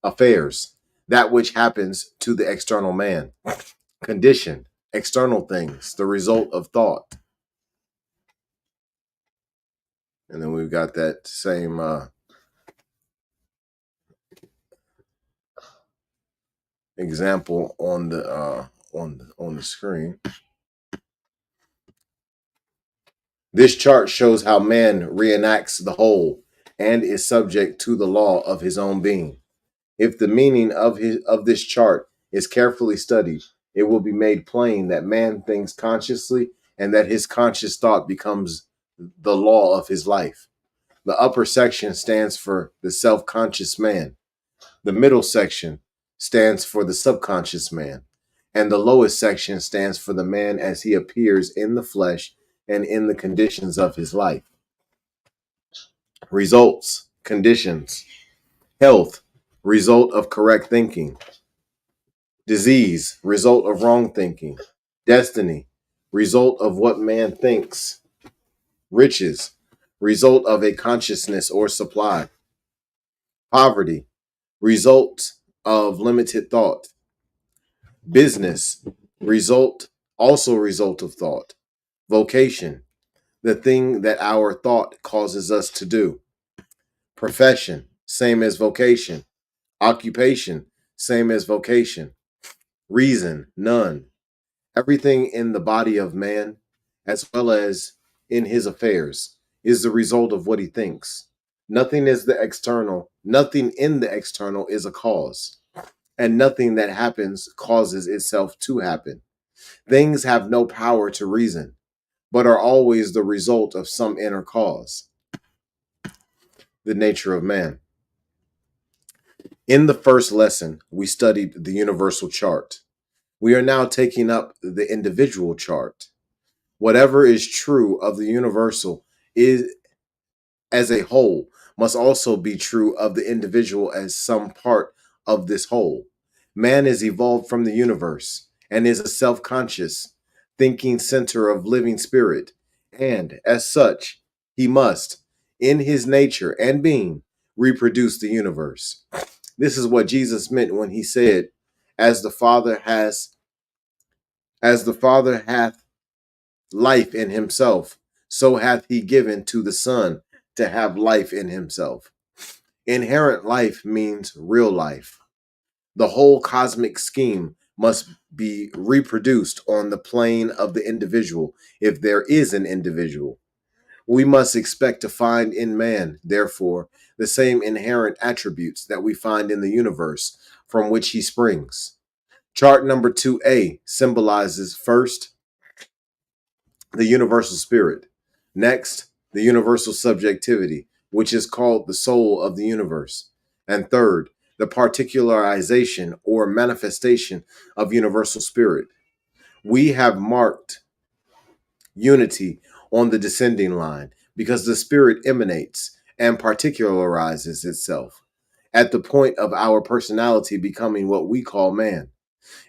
Affairs, that which happens to the external man. Condition, external things, the result of thought. And then we've got that same example on the screen. This chart shows how man reenacts the whole and is subject to the law of his own being. If the meaning of this chart is carefully studied, it will be made plain that man thinks consciously and that his conscious thought becomes the law of his life. The upper section stands for the self-conscious man. The middle section stands for the subconscious man. And the lowest section stands for the man as he appears in the flesh and in the conditions of his life. Results, conditions. Health, result of correct thinking. Disease, result of wrong thinking. Destiny, result of what man thinks. Riches, result of a consciousness or supply. Poverty, result of limited thought. Business, result of thought. Vocation, the thing that our thought causes us to do. Profession, same as vocation. Occupation, same as vocation. Reason, none. Everything in the body of man, as well as in his affairs, is the result of what he thinks. Nothing is the external, nothing in the external is a cause, and nothing that happens causes itself to happen. Things have no power to reason, but are always the result of some inner cause. The nature of man. In the first lesson, we studied the universal chart. We are now taking up the individual chart. Whatever is true of the universal is as a whole must also be true of the individual as some part of this whole. Man is evolved from the universe and is a self-conscious, thinking center of living spirit, and as such, he must, in his nature and being, reproduce the universe. This is what Jesus meant when he said, as the Father has as the Father hath life in himself, so hath he given to the Son to have life in himself. Inherent life means real life. The whole cosmic scheme must be reproduced on the plane of the individual, if there is an individual. We must expect to find in man, therefore, the same inherent attributes that we find in the universe from which he springs. Chart number 2A symbolizes first, the universal spirit. Next, the universal subjectivity, which is called the soul of the universe. And third, the particularization or manifestation of universal spirit. We have marked unity on the descending line because the spirit emanates and particularizes itself at the point of our personality becoming what we call man.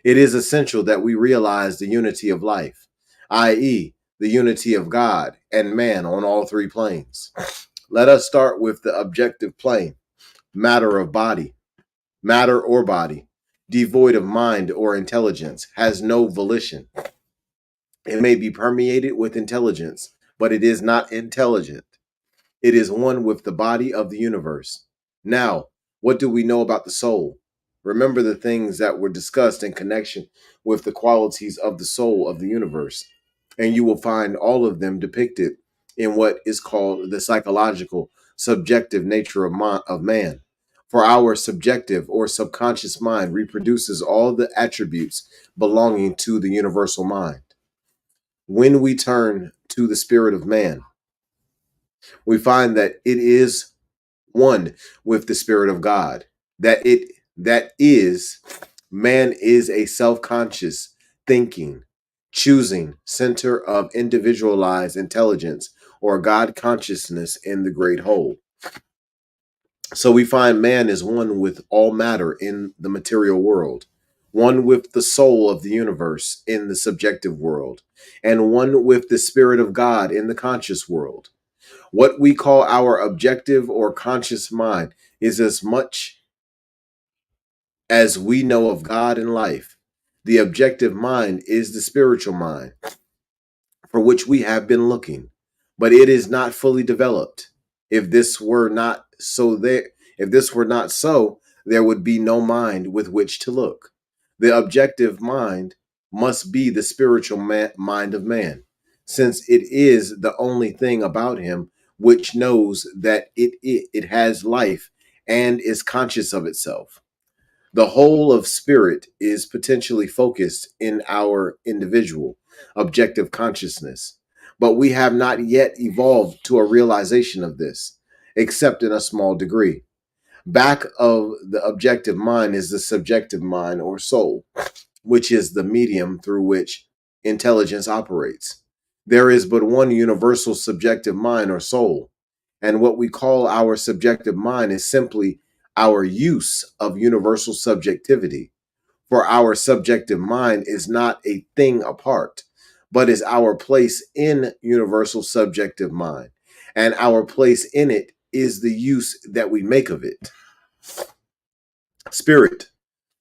It is essential that we realize the unity of life, i.e., the unity of God and man on all three planes. Let us start with the objective plane, matter of body. Matter or body, devoid of mind or intelligence, has no volition. It may be permeated with intelligence, but it is not intelligent. It is one with the body of the universe. Now, what do we know about the soul? Remember the things that were discussed in connection with the qualities of the soul of the universe, and you will find all of them depicted in what is called the psychological, subjective nature of man. For our subjective or subconscious mind reproduces all the attributes belonging to the universal mind. When we turn to the spirit of man, we find that it is one with the spirit of God. That is man is a self-conscious thinking, choosing center of individualized intelligence or God consciousness in the great whole. So we find man is one with all matter in the material world, one with the soul of the universe in the subjective world, and one with the spirit of God in the conscious world. What we call our objective or conscious mind is as much as we know of God and life. The objective mind is the spiritual mind for which we have been looking, but it is not fully developed. If this were not so there if this were not so, there would be no mind with which to look. The objective mind must be the spiritual mind of man, since it is the only thing about him which knows that it has life and is conscious of itself. The whole of spirit is potentially focused in our individual, objective consciousness. But we have not yet evolved to a realization of this, except in a small degree. Back of the objective mind is the subjective mind or soul, which is the medium through which intelligence operates. There is but one universal subjective mind or soul, and what we call our subjective mind is simply our use of universal subjectivity. For our subjective mind is not a thing apart, but is our place in universal subjective mind, and our place in it is the use that we make of it. Spirit.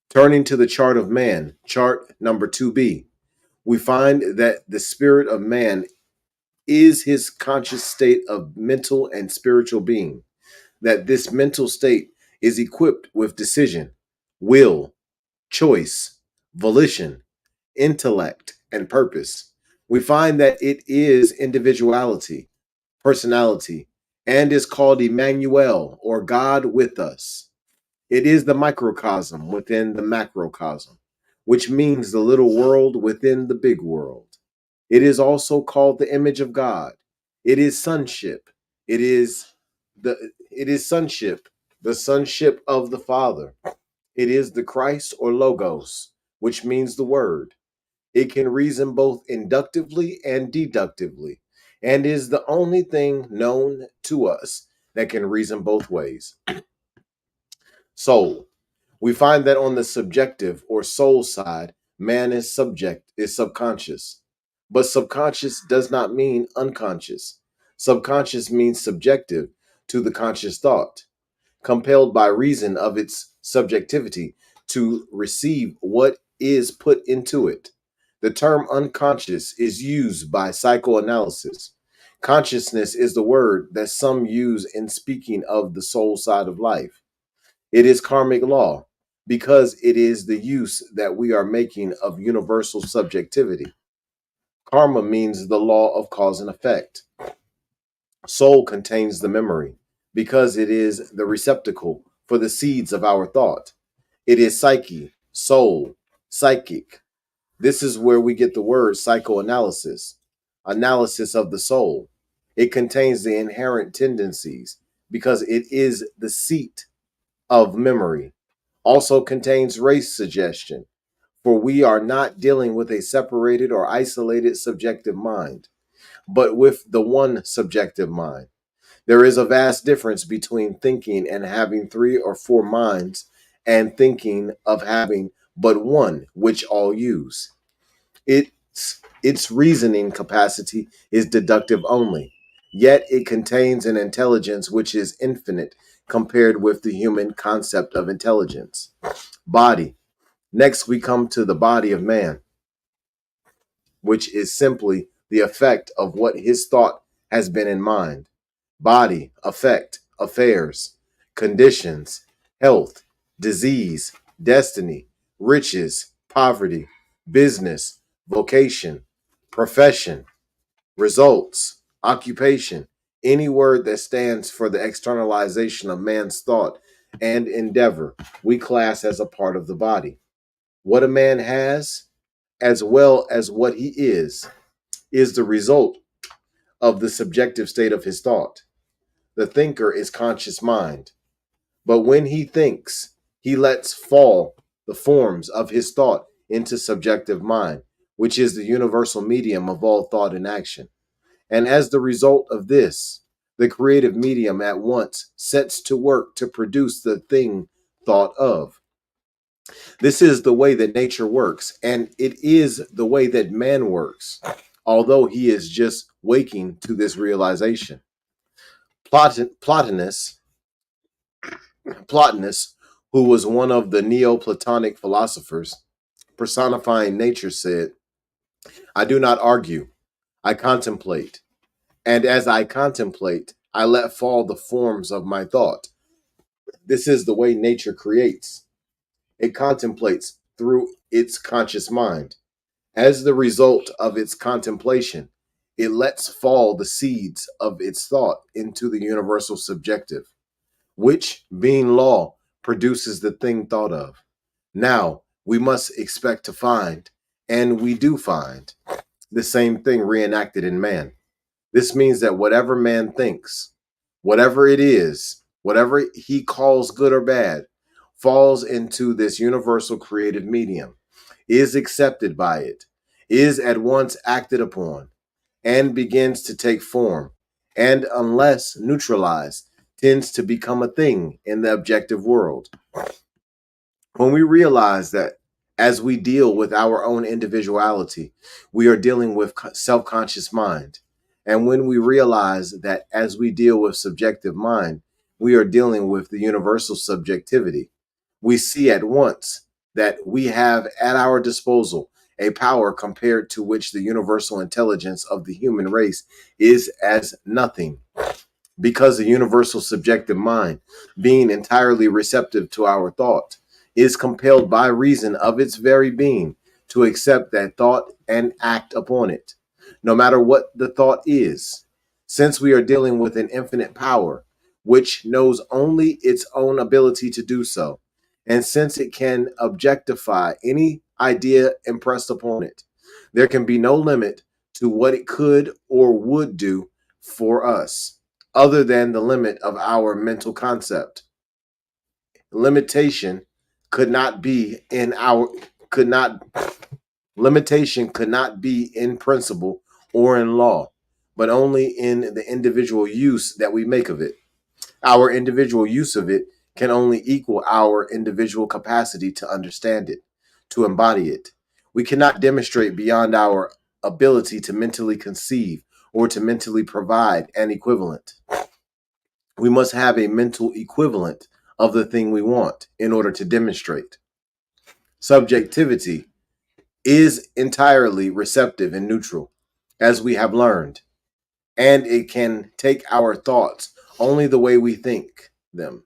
Turning to the chart of man, chart number 2B, we find that the spirit of man is his conscious state of mental and spiritual being, that this mental state is equipped with decision, will, choice, volition, intellect, and purpose. We find that it is individuality, personality, and is called Emmanuel or God with us. It is the microcosm within the macrocosm, which means the little world within the big world. It is also called the image of God. It is sonship. It is sonship, the sonship of the Father. It is the Christ or Logos, which means the Word. It can reason both inductively and deductively, and is the only thing known to us that can reason both ways. Soul. We find that on the subjective or soul side, man is subconscious. But subconscious does not mean unconscious. Subconscious means subjective to the conscious thought, compelled by reason of its subjectivity to receive what is put into it. The term unconscious is used by psychoanalysis. Consciousness is the word that some use in speaking of the soul side of life. It is karmic law because it is the use that we are making of universal subjectivity. Karma means the law of cause and effect. Soul contains the memory because it is the receptacle for the seeds of our thought. It is psyche, soul, psychic. This is where we get the word psychoanalysis, analysis of the soul. It contains the inherent tendencies because it is the seat of memory. Also contains race suggestion, for we are not dealing with a separated or isolated subjective mind, but with the one subjective mind. There is a vast difference between thinking and having three or four minds and thinking of having but one, which all use. Its reasoning capacity is deductive only, yet it contains an intelligence which is infinite compared with the human concept of intelligence. Body. Next, we come to the body of man, which is simply the effect of what his thought has been in mind. Body, affect, affairs, conditions, health, disease, destiny, riches, poverty, business, vocation, profession, results, occupation, any word that stands for the externalization of man's thought and endeavor, we class as a part of the body. What a man has, as well as what he is the result of the subjective state of his thought. The thinker is conscious mind, but when he thinks, he lets fall the forms of his thought into subjective mind, which is the universal medium of all thought and action. And as the result of this, the creative medium at once sets to work to produce the thing thought of. This is the way that nature works, and it is the way that man works, although he is just waking to this realization. Plotinus, Plotinus, who was one of the Neoplatonic philosophers, personifying nature, said, I do not argue, I contemplate. And as I contemplate, I let fall the forms of my thought. This is the way nature creates. It contemplates through its conscious mind. As the result of its contemplation, it lets fall the seeds of its thought into the universal subjective, which, being law, produces the thing thought of. Now, we must expect to find, and we do find, the same thing reenacted in man. This means that whatever man thinks, whatever it is, whatever he calls good or bad, falls into this universal creative medium, is accepted by it, is at once acted upon, and begins to take form, and unless neutralized, tends to become a thing in the objective world. When we realize that as we deal with our own individuality, we are dealing with self conscious mind. And when we realize that as we deal with subjective mind, we are dealing with the universal subjectivity, we see at once that we have at our disposal a power compared to which the universal intelligence of the human race is as nothing, because the universal subjective mind, being entirely receptive to our thought, is compelled by reason of its very being to accept that thought and act upon it, no matter what the thought is. Since we are dealing with an infinite power, which knows only its own ability to do so, and since it can objectify any idea impressed upon it, there can be no limit to what it could or would do for us other than the limit of our mental concept. Limitation could not be in our could not limitation could not be in principle or in law, but only in the individual use that we make of it. Our individual use of it can only equal our individual capacity to understand it, to embody it. We cannot demonstrate beyond our ability to mentally conceive or to mentally provide an equivalent. We must have a mental equivalent of the thing we want in order to demonstrate. Subjectivity is entirely receptive and neutral, as we have learned, and it can take our thoughts only the way we think them.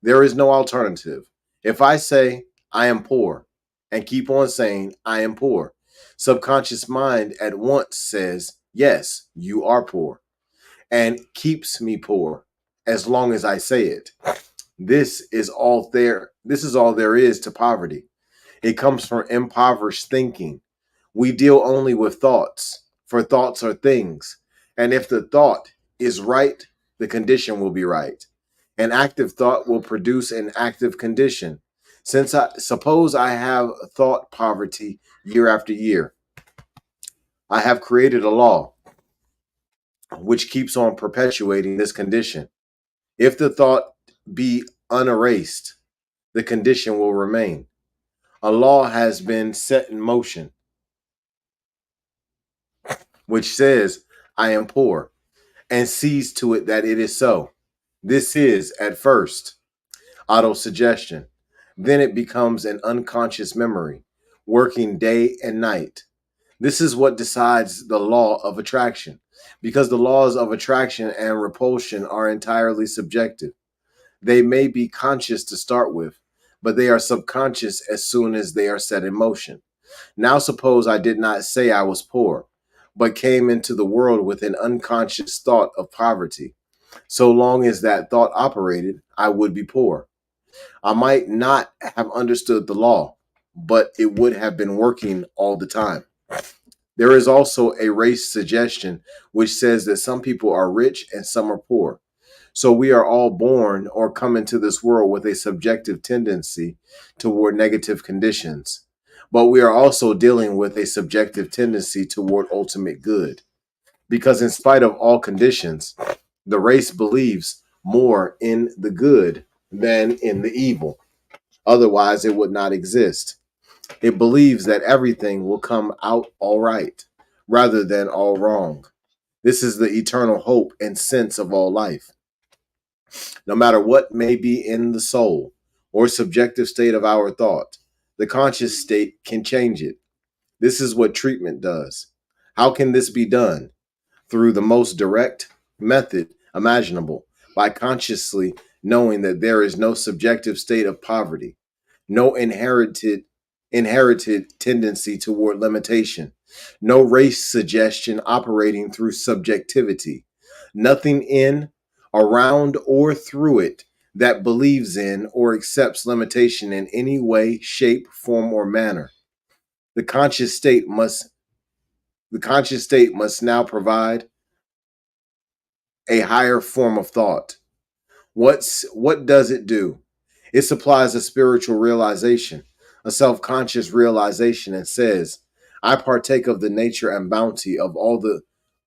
There is no alternative. If I say, I am poor, and keep on saying, I am poor, subconscious mind at once says, yes, you are poor, and keeps me poor as long as I say it. This is all there is to poverty. It comes from impoverished thinking. We deal only with thoughts, for thoughts are things. And if the thought is right, the condition will be right. An active thought will produce an active condition. Suppose I have thought poverty year after year, I have created a law which keeps on perpetuating this condition. If the thought be unerased, the condition will remain. A law has been set in motion which says, I am poor, and sees to it that it is so. This is, at first, autosuggestion. Then it becomes an unconscious memory, working day and night. This is what decides the law of attraction, because the laws of attraction and repulsion are entirely subjective. They may be conscious to start with, but they are subconscious as soon as they are set in motion. Now suppose I did not say I was poor, but came into the world with an unconscious thought of poverty. So long as that thought operated, I would be poor. I might not have understood the law, but it would have been working all the time. There is also a race suggestion which says that some people are rich and some are poor. So we are all born or come into this world with a subjective tendency toward negative conditions. But we are also dealing with a subjective tendency toward ultimate good. Because in spite of all conditions, the race believes more in the good than in the evil. Otherwise, it would not exist. It believes that everything will come out all right rather than all wrong. This is the eternal hope and sense of all life. No matter what may be in the soul or subjective state of our thought, the conscious state can change it. This is what treatment does. How can this be done? Through the most direct method imaginable, by consciously knowing that there is no subjective state of poverty, no inherited tendency toward limitation, no race suggestion operating through subjectivity, nothing in, around, or through it that believes in or accepts limitation in any way, shape, form, or manner. The conscious state must now provide a higher form of thought. What does it do? It supplies a spiritual realization, a self-conscious realization, and says, I partake of the nature and bounty of the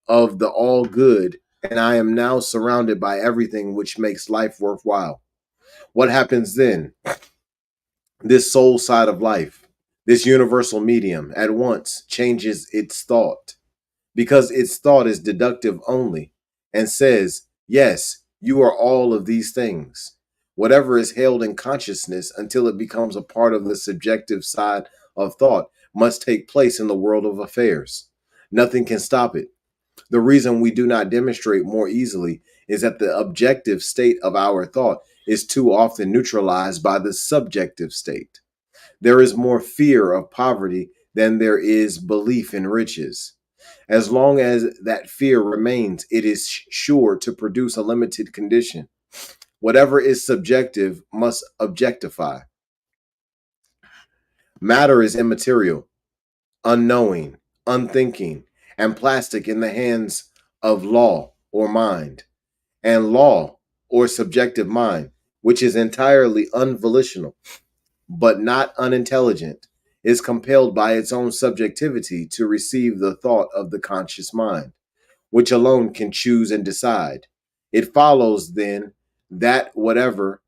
all good, and I am now surrounded by everything which makes life worthwhile. What happens then? This soul side of life, this universal medium, at once changes its thought, because its thought is deductive only, and says, yes, you are all of these things. Whatever is held in consciousness until it becomes a part of the subjective side of thought must take place in the world of affairs. Nothing can stop it. The reason we do not demonstrate more easily is that the objective state of our thought is too often neutralized by the subjective state. There is more fear of poverty than there is belief in riches. As long as that fear remains, it is sure to produce a limited condition. Whatever is subjective must objectify. Matter is immaterial, unknowing, unthinking, and plastic in the hands of law or mind. And law or subjective mind, which is entirely unvolitional but not unintelligent, is compelled by its own subjectivity to receive the thought of the conscious mind, which alone can choose and decide. It follows then that whatever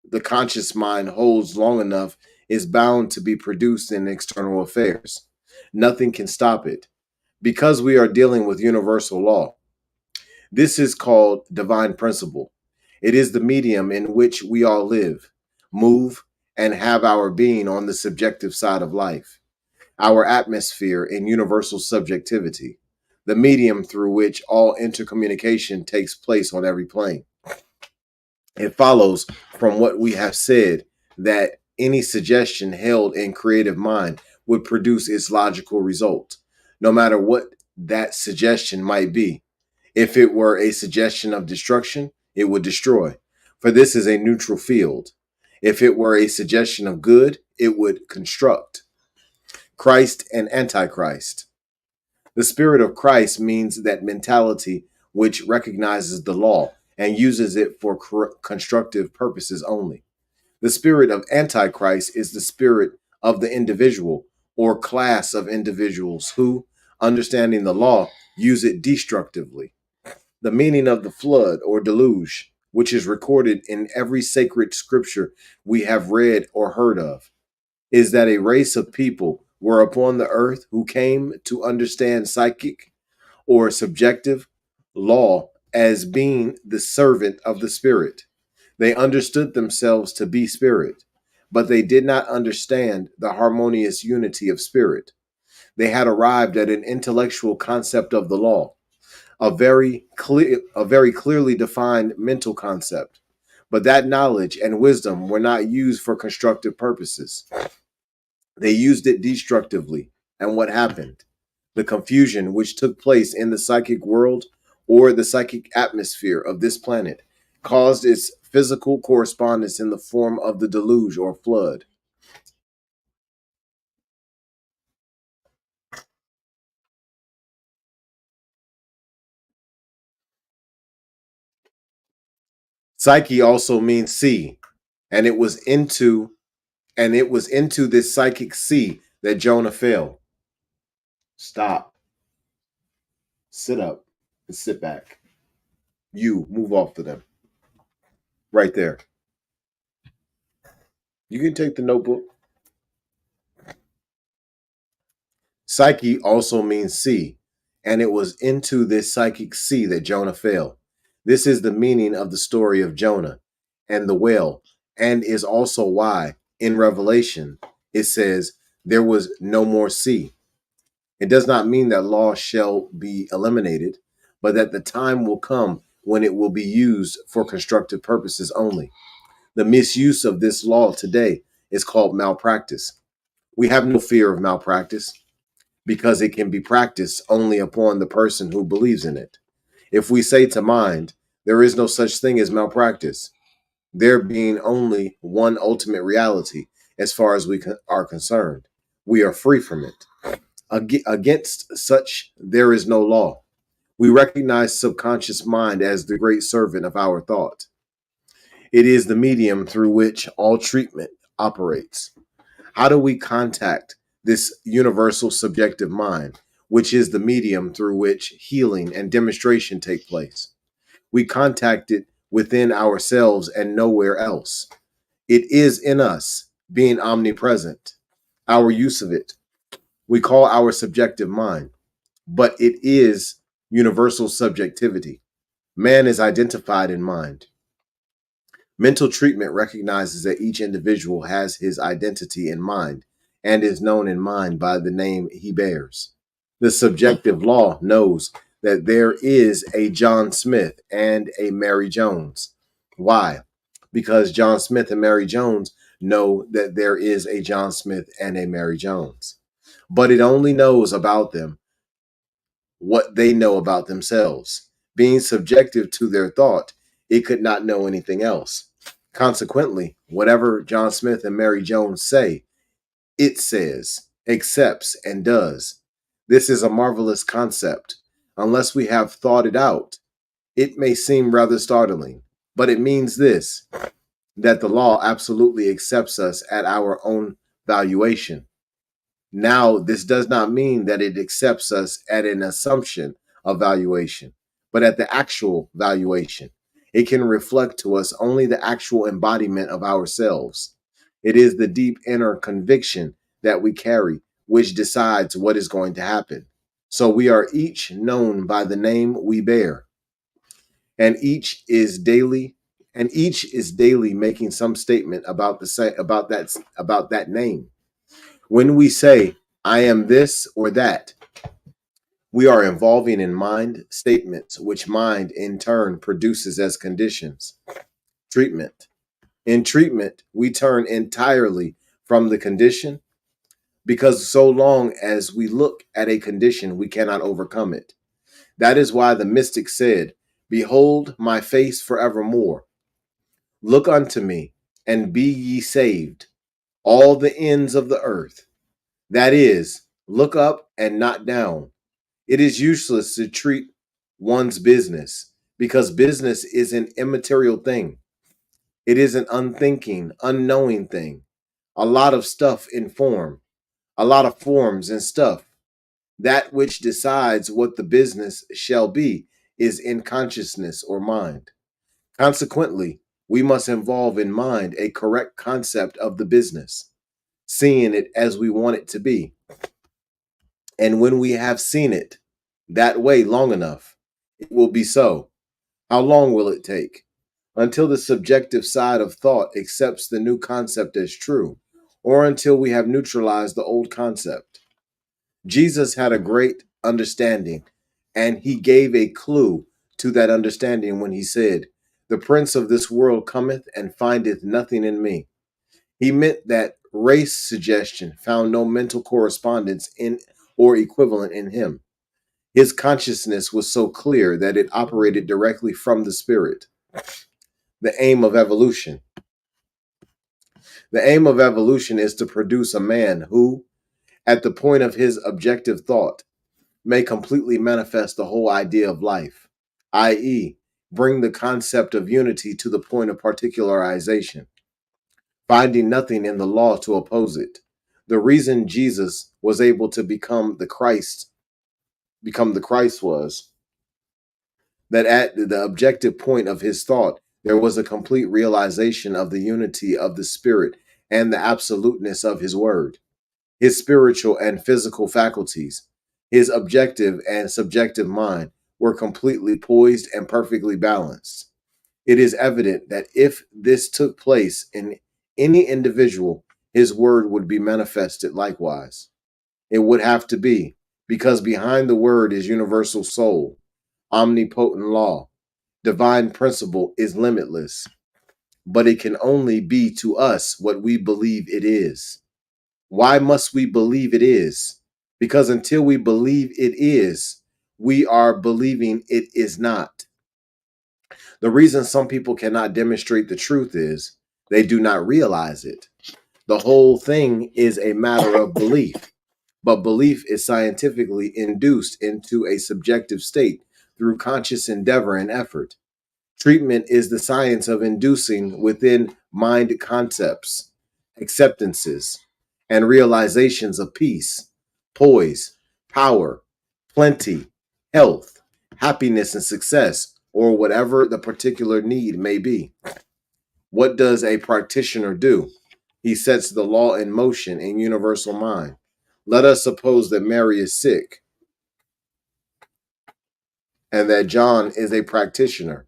the conscious mind holds long enough is bound to be produced in external affairs. Nothing can stop it. because we are dealing with universal law. This is called divine principle. It is the medium in which we all live, move, and have our being on the subjective side of life, our atmosphere in universal subjectivity, the medium through which all intercommunication takes place on every plane. It follows from what we have said that any suggestion held in creative mind would produce its logical result, no matter what that suggestion might be. If it were a suggestion of destruction, it would destroy, for this is a neutral field. If it were a suggestion of good, it would construct. Christ and Antichrist. The spirit of Christ means that mentality which recognizes the law and uses it for constructive purposes only. The spirit of Antichrist is the spirit of the individual or class of individuals who, understanding the law, use it destructively. The meaning of the flood or deluge, which is recorded in every sacred scripture we have read or heard of, is that a race of people were upon the earth who came to understand psychic or subjective law as being the servant of the spirit. They understood themselves to be spirit, but they did not understand the harmonious unity of spirit. They had arrived at an intellectual concept of the law, a very clearly defined mental concept. But that knowledge and wisdom were not used for constructive purposes. They used it destructively. And what happened? The confusion which took place in the psychic world or the psychic atmosphere of this planet caused its physical correspondence in the form of the deluge or flood. Psyche also means sea, and it was into this psychic sea that Jonah fell. Stop. Sit up and sit back. You move off to them. Right there. You can take the notebook. Psyche also means sea, and it was into this psychic sea that Jonah fell. This is the meaning of the story of Jonah and the whale, and is also why in Revelation it says there was no more sea. It does not mean that law shall be eliminated, but that the time will come when it will be used for constructive purposes only. The misuse of this law today is called malpractice. We have no fear of malpractice because it can be practiced only upon the person who believes in it. If we say to mind, there is no such thing as malpractice, there being only one ultimate reality as far as we are concerned, we are free from it. Against such, there is no law. We recognize subconscious mind as the great servant of our thought. It is the medium through which all treatment operates. How do we contact this universal subjective mind, which is the medium through which healing and demonstration take place? We contact it within ourselves and nowhere else. It is in us, being omnipresent. Our use of it, we call our subjective mind, but it is universal subjectivity. Man is identified in mind. Mental treatment recognizes that each individual has his identity in mind and is known in mind by the name he bears. The subjective law knows that there is a John Smith and a Mary Jones. Why? Because John Smith and Mary Jones know that there is a John Smith and a Mary Jones. But it only knows about them what they know about themselves. Being subjective to their thought, it could not know anything else. Consequently, whatever John Smith and Mary Jones say, it says, accepts, and does. This is a marvelous concept. Unless we have thought it out, it may seem rather startling, but it means this, that the law absolutely accepts us at our own valuation. Now, this does not mean that it accepts us at an assumption of valuation, but at the actual valuation. It can reflect to us only the actual embodiment of ourselves. It is the deep inner conviction that we carry which decides what is going to happen. So we are each known by the name we bear, and each is daily making some statement about about that name. When we say I am this or that, we are involving in mind statements, which mind in turn produces as conditions. Treatment. In treatment, we turn entirely from the condition because so long as we look at a condition, we cannot overcome it. That is why the mystic said, "Behold my face forevermore. Look unto me, and be ye saved, all the ends of the earth." That is, look up and not down. It is useless to treat one's business because business is an immaterial thing. It is an unthinking, unknowing thing. A lot of stuff in form, a lot of forms and stuff. That which decides what the business shall be is in consciousness or mind. Consequently, we must involve in mind a correct concept of the business, seeing it as we want it to be. And when we have seen it that way long enough, it will be so. How long will it take? Until the subjective side of thought accepts the new concept as true, or until we have neutralized the old concept. Jesus had a great understanding, and he gave a clue to that understanding when he said, "The prince of this world cometh and findeth nothing in me." He meant that race suggestion found no mental correspondence in or equivalent in him. His consciousness was so clear that it operated directly from the spirit. The aim of evolution. The aim of evolution is to produce a man who, at the point of his objective thought, may completely manifest the whole idea of life, i.e., bring the concept of unity to the point of particularization, finding nothing in the law to oppose it. The reason Jesus was able to become the Christ was that at the objective point of his thought, there was a complete realization of the unity of the Spirit and the absoluteness of his word. His spiritual and physical faculties, his objective and subjective mind were completely poised and perfectly balanced. It is evident that if this took place in any individual, his word would be manifested likewise. It would have to be, because behind the word is universal soul, omnipotent law, divine principle is limitless, but it can only be to us what we believe it is. Why must we believe it is? Because until we believe it is, we are believing it is not. The reason some people cannot demonstrate the truth is they do not realize it. The whole thing is a matter of belief, but belief is scientifically induced into a subjective state through conscious endeavor and effort. Treatment is the science of inducing within mind concepts, acceptances, and realizations of peace, poise, power, plenty, health, happiness, and success, or whatever the particular need may be. What does a practitioner do? He sets the law in motion in universal mind. Let us suppose that Mary is sick and that John is a practitioner.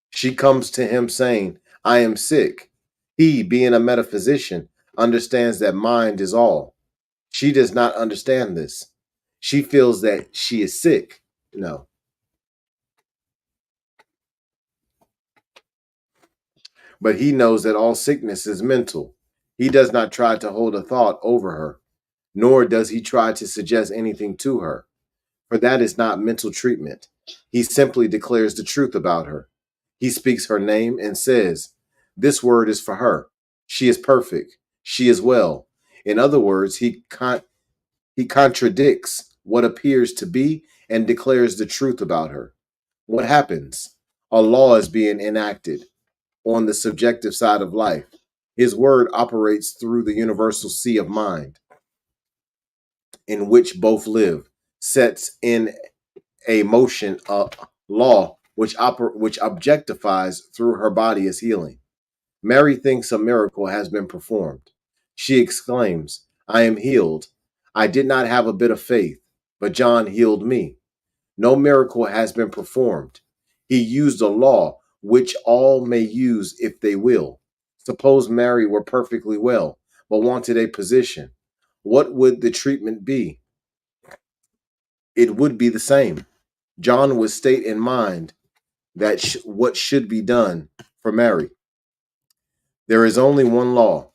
She comes to him saying, "I am sick." He, being a metaphysician, understands that mind is all. She does not understand this. She feels that she is sick. No. But he knows that all sickness is mental. He does not try to hold a thought over her, nor does he try to suggest anything to her, for that is not mental treatment. He simply declares the truth about her. He speaks her name and says, "This word is for her. She is perfect. She is well." In other words, he contradicts what appears to be and declares the truth about her. What happens? A law is being enacted on the subjective side of life. His word operates through the universal sea of mind in which both live, sets in a motion a law which objectifies through her body as healing. Mary thinks a miracle has been performed. She exclaims, "I am healed. I did not have a bit of faith, but John healed me. No miracle has been performed. He used a law which all may use if they will. Suppose Mary were perfectly well, but wanted a position. What would the treatment be? It would be the same. John would state in mind that what should be done for Mary. There is only one law,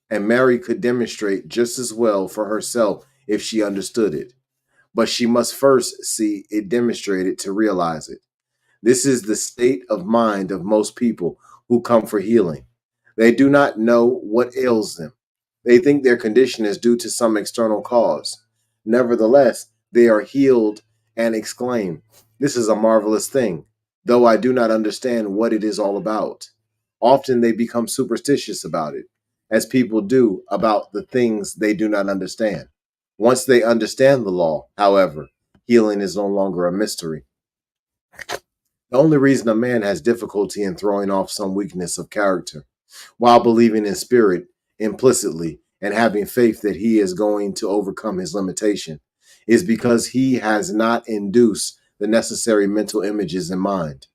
and Mary could demonstrate just as well for herself if she understood it. But she must first see it demonstrated to realize it. This is the state of mind of most people who come for healing. They do not know what ails them. They think their condition is due to some external cause. Nevertheless, they are healed and exclaim, "This is a marvelous thing, though I do not understand what it is all about." Often they become superstitious about it, as people do about the things they do not understand. Once they understand the law, however, healing is no longer a mystery. The only reason a man has difficulty in throwing off some weakness of character, while believing in spirit implicitly and having faith that he is going to overcome his limitation, is because he has not induced the necessary mental images in mind.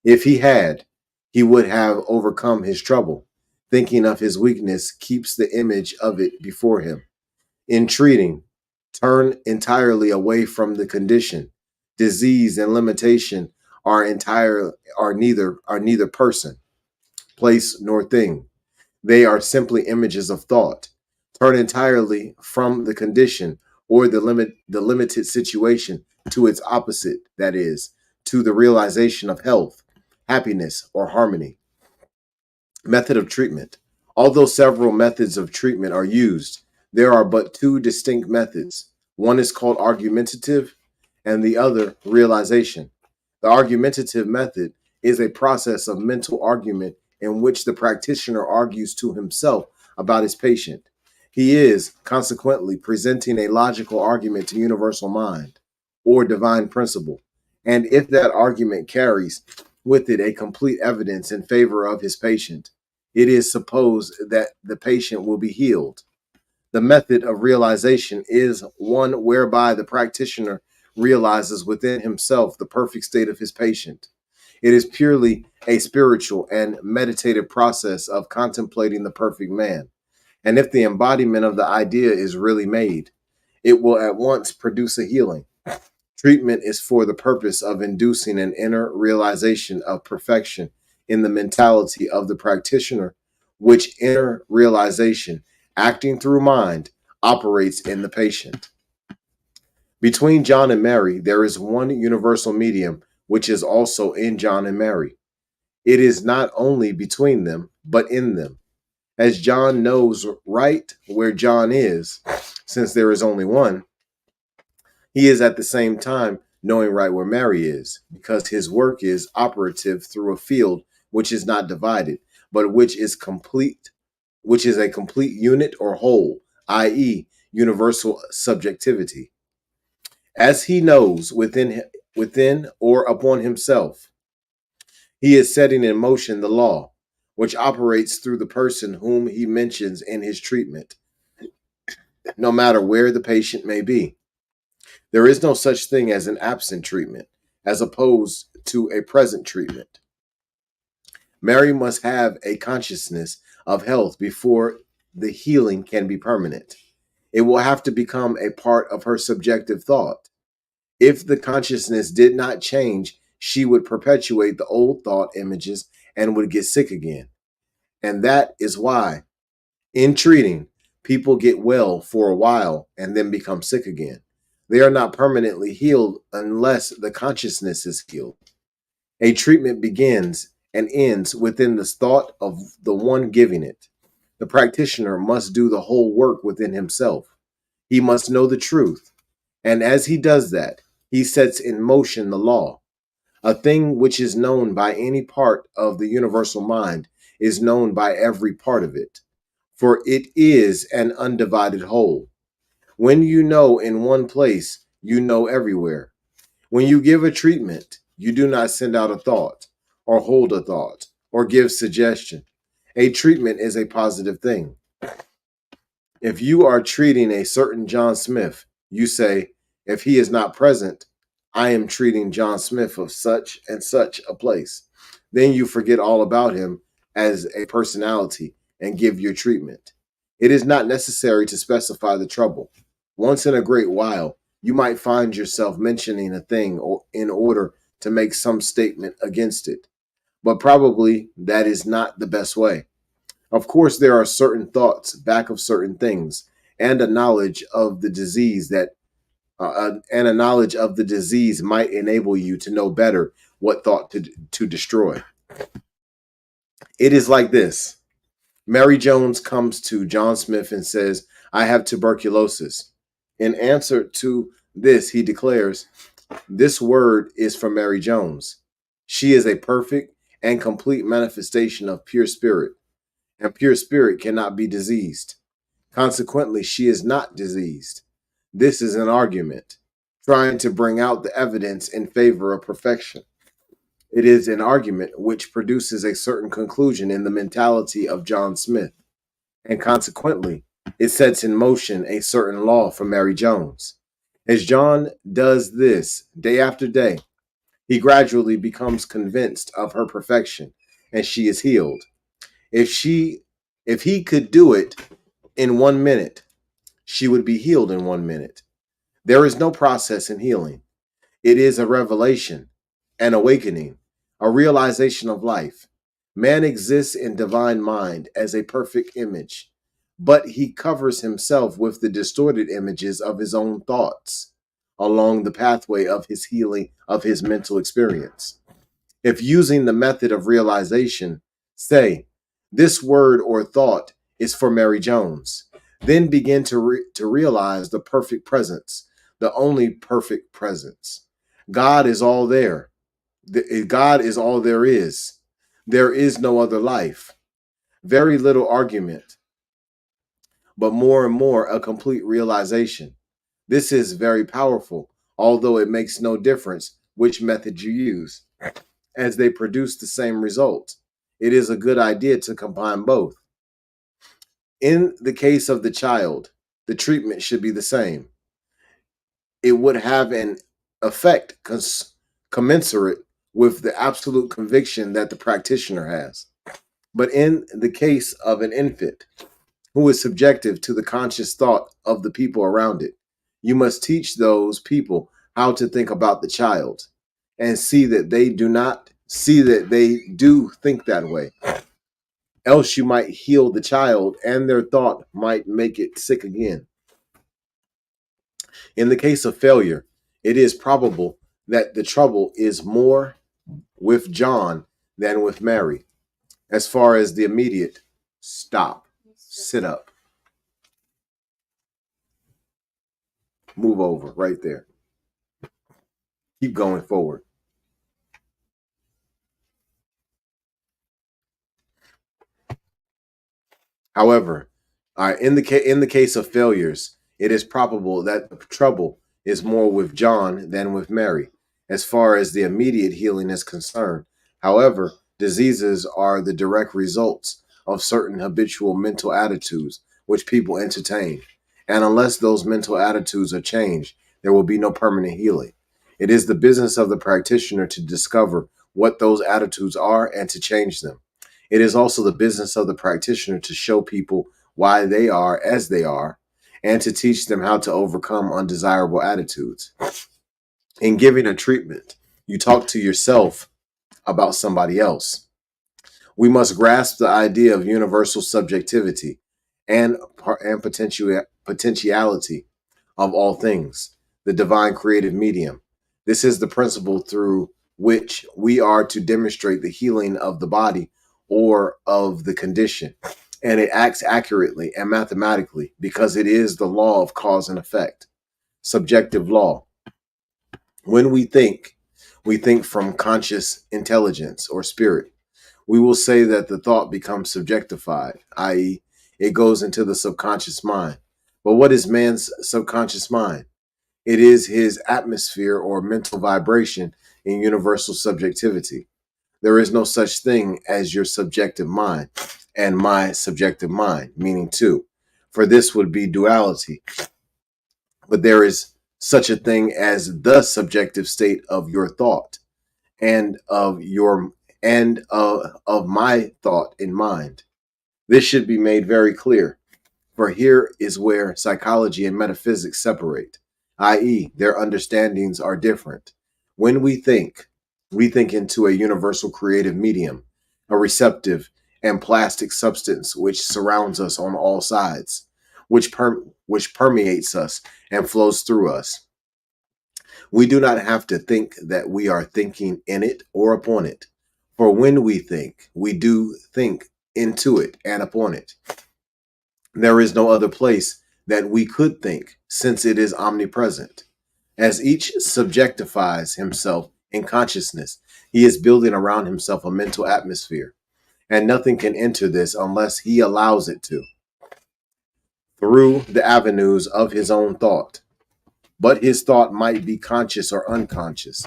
If he had, he would have overcome his trouble. Thinking of his weakness keeps the image of it before him. In treating, turn entirely away from the condition. Disease and limitation are neither person, place, nor thing. They are simply images of thought. Turn entirely from the condition or the limited situation to its opposite, that is, to the realization of health, happiness, or harmony. Method of treatment. Although several methods of treatment are used, there are but two distinct methods. One is called argumentative and the other realization. The argumentative method is a process of mental argument in which the practitioner argues to himself about his patient. He is, consequently, presenting a logical argument to universal mind or divine principle. And if that argument carries with it a complete evidence in favor of his patient, it is supposed that the patient will be healed. The method of realization is one whereby the practitioner realizes within himself the perfect state of his patient. It is purely a spiritual and meditative process of contemplating the perfect man. And if the embodiment of the idea is really made, it will at once produce a healing. Treatment is for the purpose of inducing an inner realization of perfection in the mentality of the practitioner, which inner realization, acting through mind, operates in the patient. Between John and Mary, there is one universal medium, which is also in John and Mary. It is not only between them, but in them. As John knows right where John is, since there is only one, he is at the same time knowing right where Mary is, because his work is operative through a field which is not divided, but which is a complete unit or whole, i.e., universal subjectivity. As he knows within or upon himself, he is setting in motion the law, which operates through the person whom he mentions in his treatment, no matter where the patient may be. There is no such thing as an absent treatment, as opposed to a present treatment. Mary must have a consciousness of health before the healing can be permanent. It will have to become a part of her subjective thought. If the consciousness did not change, she would perpetuate the old thought images and would get sick again. And that is why, in treating, people get well for a while and then become sick again. They are not permanently healed unless the consciousness is healed. A treatment begins and ends within the thought of the one giving it. The practitioner must do the whole work within himself. He must know the truth. And as he does that, he sets in motion the law. A thing which is known by any part of the universal mind is known by every part of it, for it is an undivided whole. When you know in one place, you know everywhere. When you give a treatment, you do not send out a thought, or hold a thought, or give suggestion. A treatment is a positive thing. If you are treating a certain John Smith, you say, If he is not present, I am treating John Smith of such and such a place. Then you forget all about him as a personality and give your treatment. It is not necessary to specify the trouble. Once in a great while, you might find yourself mentioning a thing in order to make some statement against it. But probably that is not the best way. Of course, there are certain thoughts back of certain things, and a knowledge of the disease might enable you to know better what thought to destroy. It is like this. Mary Jones comes to John Smith and says, I have tuberculosis. In answer to this, he declares, this word is from Mary Jones. She is a perfect and complete manifestation of pure spirit, and pure spirit cannot be diseased. Consequently, she is not diseased. This is an argument, trying to bring out the evidence in favor of perfection. It is an argument which produces a certain conclusion in the mentality of John Smith, and consequently, it sets in motion a certain law for Mary Jones. As John does this day after day, he gradually becomes convinced of her perfection, and she is healed. If he could do it in 1 minute, she would be healed in 1 minute. There is no process in healing. It is a revelation, an awakening, a realization of life. Man exists in divine mind as a perfect image, but he covers himself with the distorted images of his own thoughts along the pathway of his healing of his mental experience. If using the method of realization, say, this word or thought is for Mary Jones, then begin to realize the perfect presence, the only perfect presence. God is all there. God is all there is. There is no other life. Very little argument, but more and more a complete realization. This is very powerful, although it makes no difference which method you use, as they produce the same result. It is a good idea to combine both. In the case of the child, the treatment should be the same. It would have an effect commensurate with the absolute conviction that the practitioner has. But in the case of an infant who is subjective to the conscious thought of the people around it, you must teach those people how to think about the child and see that they do think that way. Else you might heal the child and their thought might make it sick again. In the case of failure, it is probable that the trouble is more with John than with Mary. As far as the immediate, stop, sit up, move over right there. Keep going forward. However, in the case of failures, it is probable that the trouble is more with John than with Mary, as far as the immediate healing is concerned. However, diseases are the direct results of certain habitual mental attitudes which people entertain, and unless those mental attitudes are changed, there will be no permanent healing. It is the business of the practitioner to discover what those attitudes are and to change them. It is also the business of the practitioner to show people why they are as they are and to teach them how to overcome undesirable attitudes. In giving a treatment, you talk to yourself about somebody else. We must grasp the idea of universal subjectivity and potentiality of all things, the divine creative medium. This is the principle through which we are to demonstrate the healing of the body or of the condition. And it acts accurately and mathematically because it is the law of cause and effect, subjective law. When we think from conscious intelligence or spirit. We will say that the thought becomes subjectified, i.e., it goes into the subconscious mind. But what is man's subconscious mind? It is his atmosphere or mental vibration in universal subjectivity. There is no such thing as your subjective mind and my subjective mind, meaning two, for this would be duality. But there is such a thing as the subjective state of your thought and of my thought in mind. This should be made very clear, for here is where psychology and metaphysics separate, i.e., their understandings are different. When we think into a universal creative medium, a receptive and plastic substance which surrounds us on all sides, which permeates us and flows through us. We do not have to think that we are thinking in it or upon it. For when we do think into it and upon it. There is no other place that we could think, since it is omnipresent. As each subjectifies himself in consciousness, he is building around himself a mental atmosphere, and nothing can enter this unless he allows it to, through the avenues of his own thought. But his thought might be conscious or unconscious.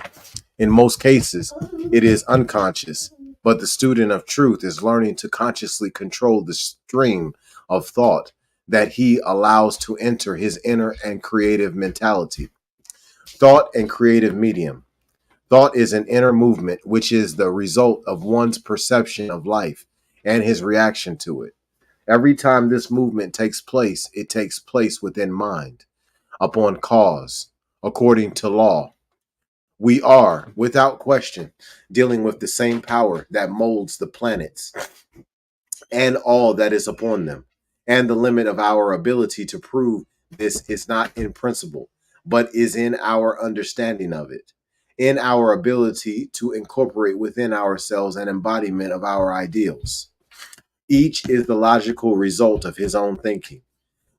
In most cases, it is unconscious, but the student of truth is learning to consciously control the stream of thought that he allows to enter his inner and creative mentality. Thought and creative medium. Thought is an inner movement which is the result of one's perception of life and his reaction to it. Every time this movement takes place, it takes place within mind, upon cause, according to law. We are, without question, dealing with the same power that molds the planets and all that is upon them. And the limit of our ability to prove this is not in principle, but is in our understanding of it, in our ability to incorporate within ourselves an embodiment of our ideals. Each is the logical result of his own thinking.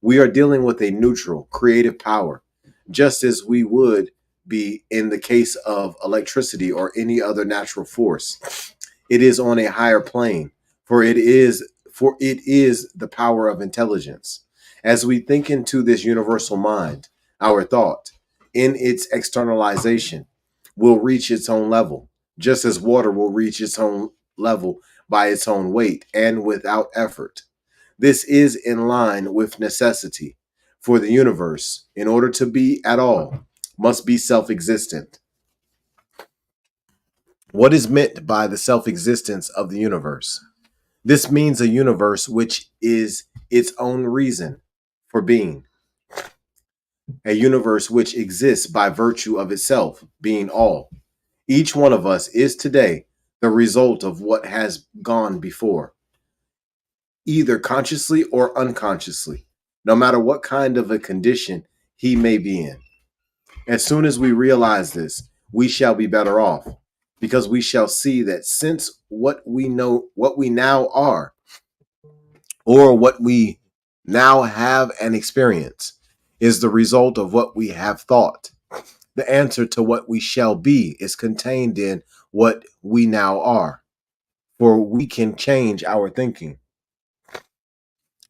We are dealing with a neutral, creative power, just as we would be in the case of electricity or any other natural force. It is on a higher plane, for it is the power of intelligence. As we think into this universal mind, our thought, in its externalization, will reach its own level, just as water will reach its own level by its own weight and without effort. This is in line with necessity, for the universe, in order to be at all, must be self existent. What is meant by the self existence of the universe? This means a universe which is its own reason for being, a universe which exists by virtue of itself, being all. Each one of us is today the result of what has gone before, either consciously or unconsciously, no matter what kind of a condition he may be in. As soon as we realize this, we shall be better off, because we shall see that since what we now are, or what we now have and experience, is the result of what we have thought, the answer to what we shall be is contained in what we now are, for we can change our thinking.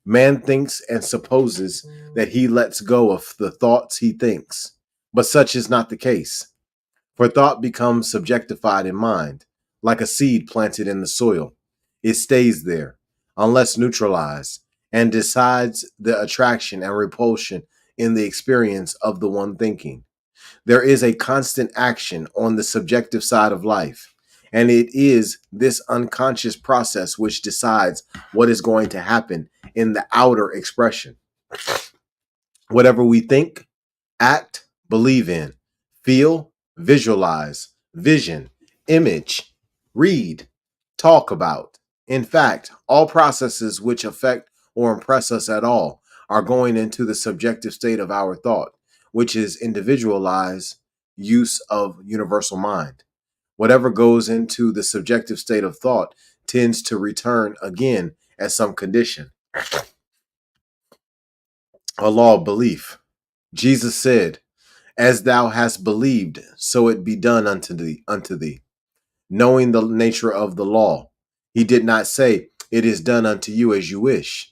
Man thinks and supposes that he lets go of the thoughts he thinks, but such is not the case. For thought becomes subjectified in mind, like a seed planted in the soil. It stays there, unless neutralized, and decides the attraction and repulsion in the experience of the one thinking. There is a constant action on the subjective side of life, and it is this unconscious process which decides what is going to happen in the outer expression. Whatever we think, act, believe in, feel, visualize, vision, image, read, talk about. In fact, all processes which affect or impress us at all are going into the subjective state of our thought, which is individualized use of universal mind. Whatever goes into the subjective state of thought tends to return again as some condition, a law of belief. Jesus said, "As thou hast believed, so it be done unto thee." Knowing the nature of the law, he did not say, "It is done unto you as you wish."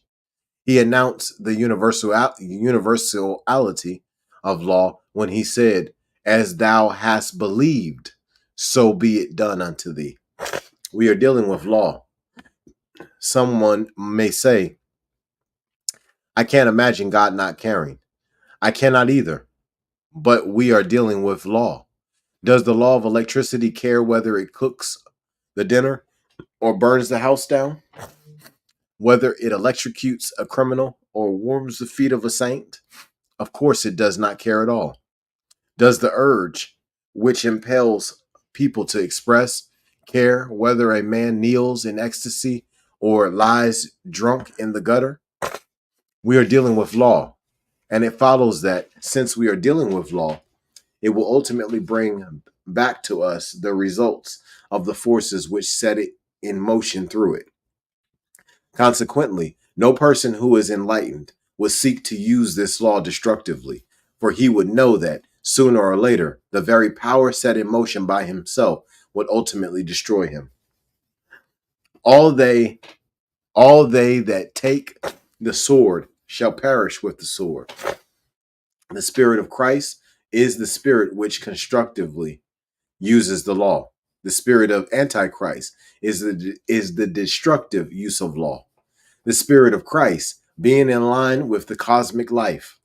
He announced the universality of law when he said, "As thou hast believed, so be it done unto thee." We are dealing with law. Someone may say, "I can't imagine God not caring." I cannot either. but we are dealing with law. Does the law of electricity care whether it cooks the dinner or burns the house down? Whether it electrocutes a criminal or warms the feet of a saint? Of course, it does not care at all. Does the urge, which impels people to express, care whether a man kneels in ecstasy or lies drunk in the gutter? We are dealing with law, and it follows that since we are dealing with law, it will ultimately bring back to us the results of the forces which set it in motion through it. Consequently, no person who is enlightened would seek to use this law destructively, for he would know that sooner or later the very power set in motion by himself would ultimately destroy him. All they all they that take the sword shall perish with the sword. The Spirit of Christ is the spirit which constructively uses the law. The spirit of Antichrist is the destructive use of law. The Spirit of Christ, being in line with the cosmic life,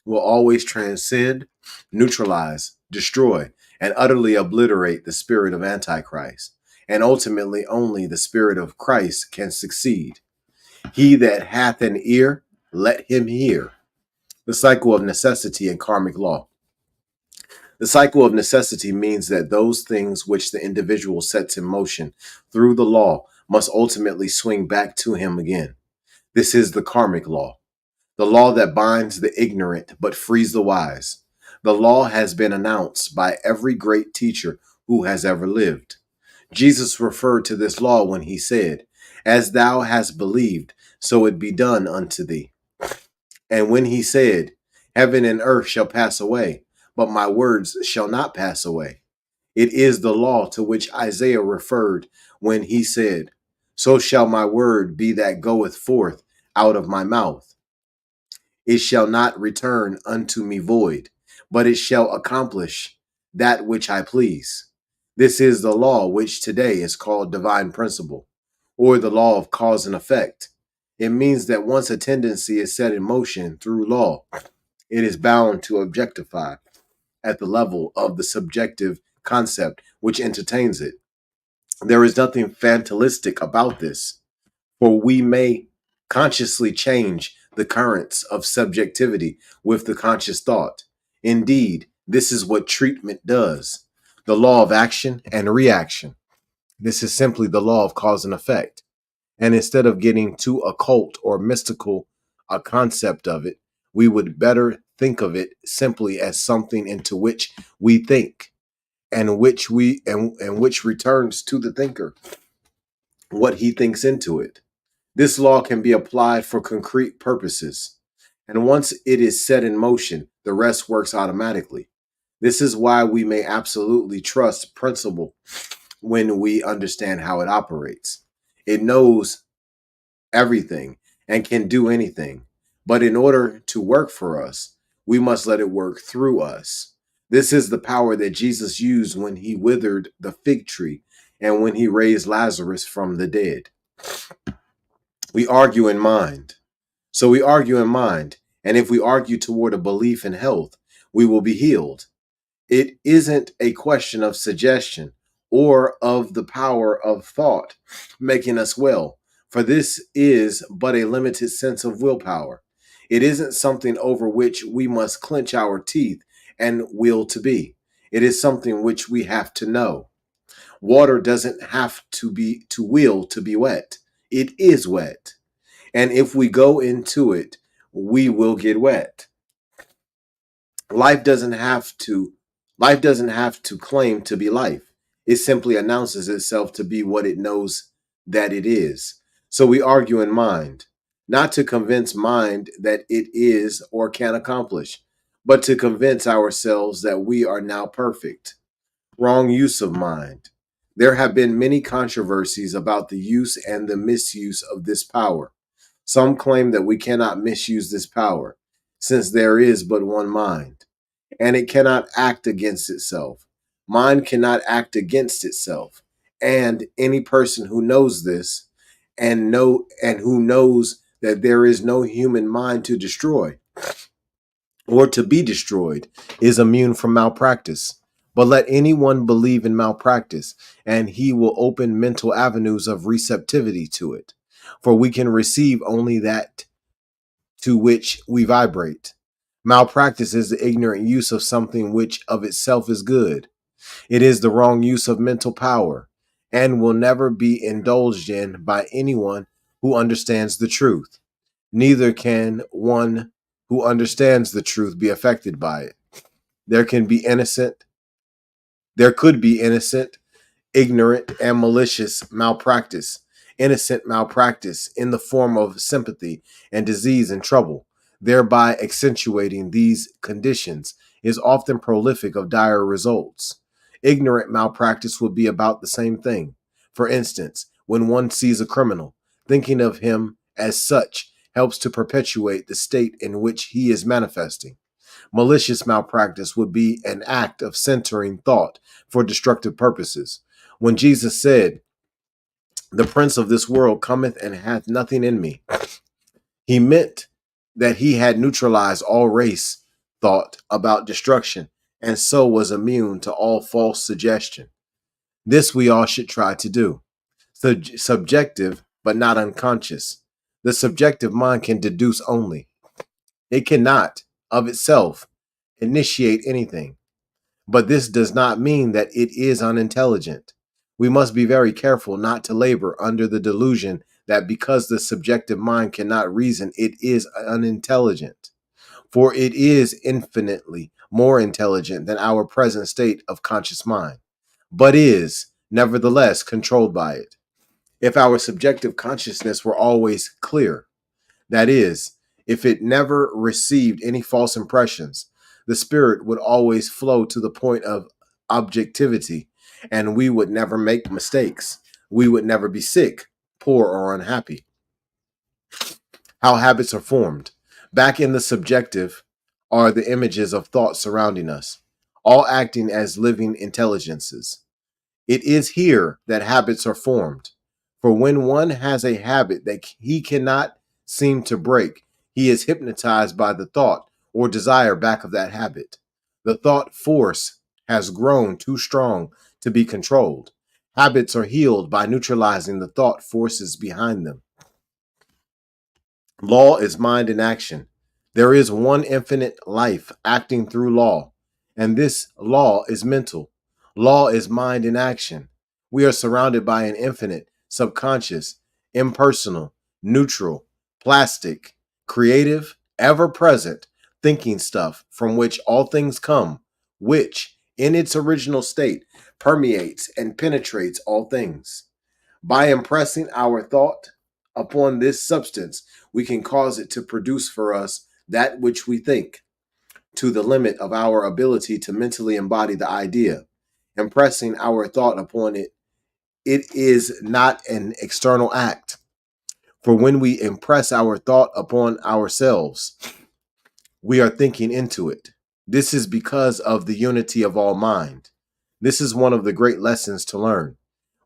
will always transcend, neutralize, destroy, and utterly obliterate the spirit of Antichrist. And ultimately, only the Spirit of Christ can succeed. He that hath an ear, let him hear. The cycle of necessity and karmic law. The cycle of necessity means that those things which the individual sets in motion through the law must ultimately swing back to him again. This is the karmic law, the law that binds the ignorant but frees the wise. The law has been announced by every great teacher who has ever lived. Jesus referred to this law when he said, "As thou hast believed, so it be done unto thee." And when he said, "Heaven and earth shall pass away, but my words shall not pass away." It is the law to which Isaiah referred when he said, "So shall my word be that goeth forth out of my mouth. It shall not return unto me void, but it shall accomplish that which I please." This is the law which today is called divine principle, or the law of cause and effect. It means that once a tendency is set in motion through law, it is bound to objectify at the level of the subjective concept which entertains it. There is nothing fatalistic about this, for we may consciously change the currents of subjectivity with the conscious thought. Indeed, this is what treatment does. The law of action and reaction. This is simply the law of cause and effect. And instead of getting too occult or mystical a concept of it, we would better think of it simply as something into which we think and which returns to the thinker what he thinks into it. This law can be applied for concrete purposes, and once it is set in motion, the rest works automatically. This is why we may absolutely trust principle when we understand how it operates. It knows everything and can do anything. But in order to work for us, we must let it work through us. This is the power that Jesus used when he withered the fig tree and when he raised Lazarus from the dead. We argue in mind. So we argue in mind. And if we argue toward a belief in health, we will be healed. It isn't a question of suggestion or of the power of thought making us well, for this is but a limited sense of willpower. It isn't something over which we must clench our teeth and will to be. It is something which we have to know. Water doesn't have to will to be wet. It is wet. And if we go into it, we will get wet. Life doesn't have to life doesn't have to claim to be life. It simply announces itself to be what it knows that it is. So we argue in mind, not to convince mind that it is or can accomplish, but to convince ourselves that we are now perfect. Wrong use of mind. There have been many controversies about the use and the misuse of this power. Some claim that we cannot misuse this power, since there is but one mind, and it cannot act against itself. Mind cannot act against itself, and any person who knows this and who knows that there is no human mind to destroy or to be destroyed is immune from malpractice. But let anyone believe in malpractice, and he will open mental avenues of receptivity to it. For we can receive only that to which we vibrate. Malpractice is the ignorant use of something which of itself is good. It is the wrong use of mental power, and will never be indulged in by anyone who understands the truth. Neither can one who understands the truth be affected by it. There can be innocent, there could be innocent, ignorant, and malicious malpractice. Innocent malpractice in the form of sympathy and disease and trouble, thereby accentuating these conditions, is often prolific of dire results. Ignorant malpractice would be about the same thing. For instance, when one sees a criminal, thinking of him as such helps to perpetuate the state in which he is manifesting. Malicious malpractice would be an act of centering thought for destructive purposes. When Jesus said, "The prince of this world cometh and hath nothing in me," he meant that he had neutralized all race thought about destruction and so was immune to all false suggestion. This we all should try to do. Subjective, but not unconscious. The subjective mind can deduce only. It cannot, of itself, initiate anything. But this does not mean that it is unintelligent. We must be very careful not to labor under the delusion that because the subjective mind cannot reason, it is unintelligent. For it is infinitely more intelligent than our present state of conscious mind, but is, nevertheless, controlled by it. If our subjective consciousness were always clear, that is, if it never received any false impressions, the spirit would always flow to the point of objectivity, and we would never make mistakes. We would never be sick, poor, or unhappy. How habits are formed. Back in the subjective are the images of thoughts surrounding us, all acting as living intelligences. It is here that habits are formed. For when one has a habit that he cannot seem to break, he is hypnotized by the thought or desire back of that habit. The thought force has grown too strong to be controlled. Habits are healed by neutralizing the thought forces behind them. Law is mind in action. There is one infinite life acting through law, and this law is mental. Law is mind in action. We are surrounded by an infinite, subconscious, impersonal, neutral, plastic, creative, ever present thinking stuff from which all things come, which, in its original state, permeates and penetrates all things. By impressing our thought upon this substance, we can cause it to produce for us that which we think, to the limit of our ability to mentally embody the idea. Impressing our thought upon it, it is not an external act. For when we impress our thought upon ourselves, we are thinking into it. This is because of the unity of all mind. This is one of the great lessons to learn.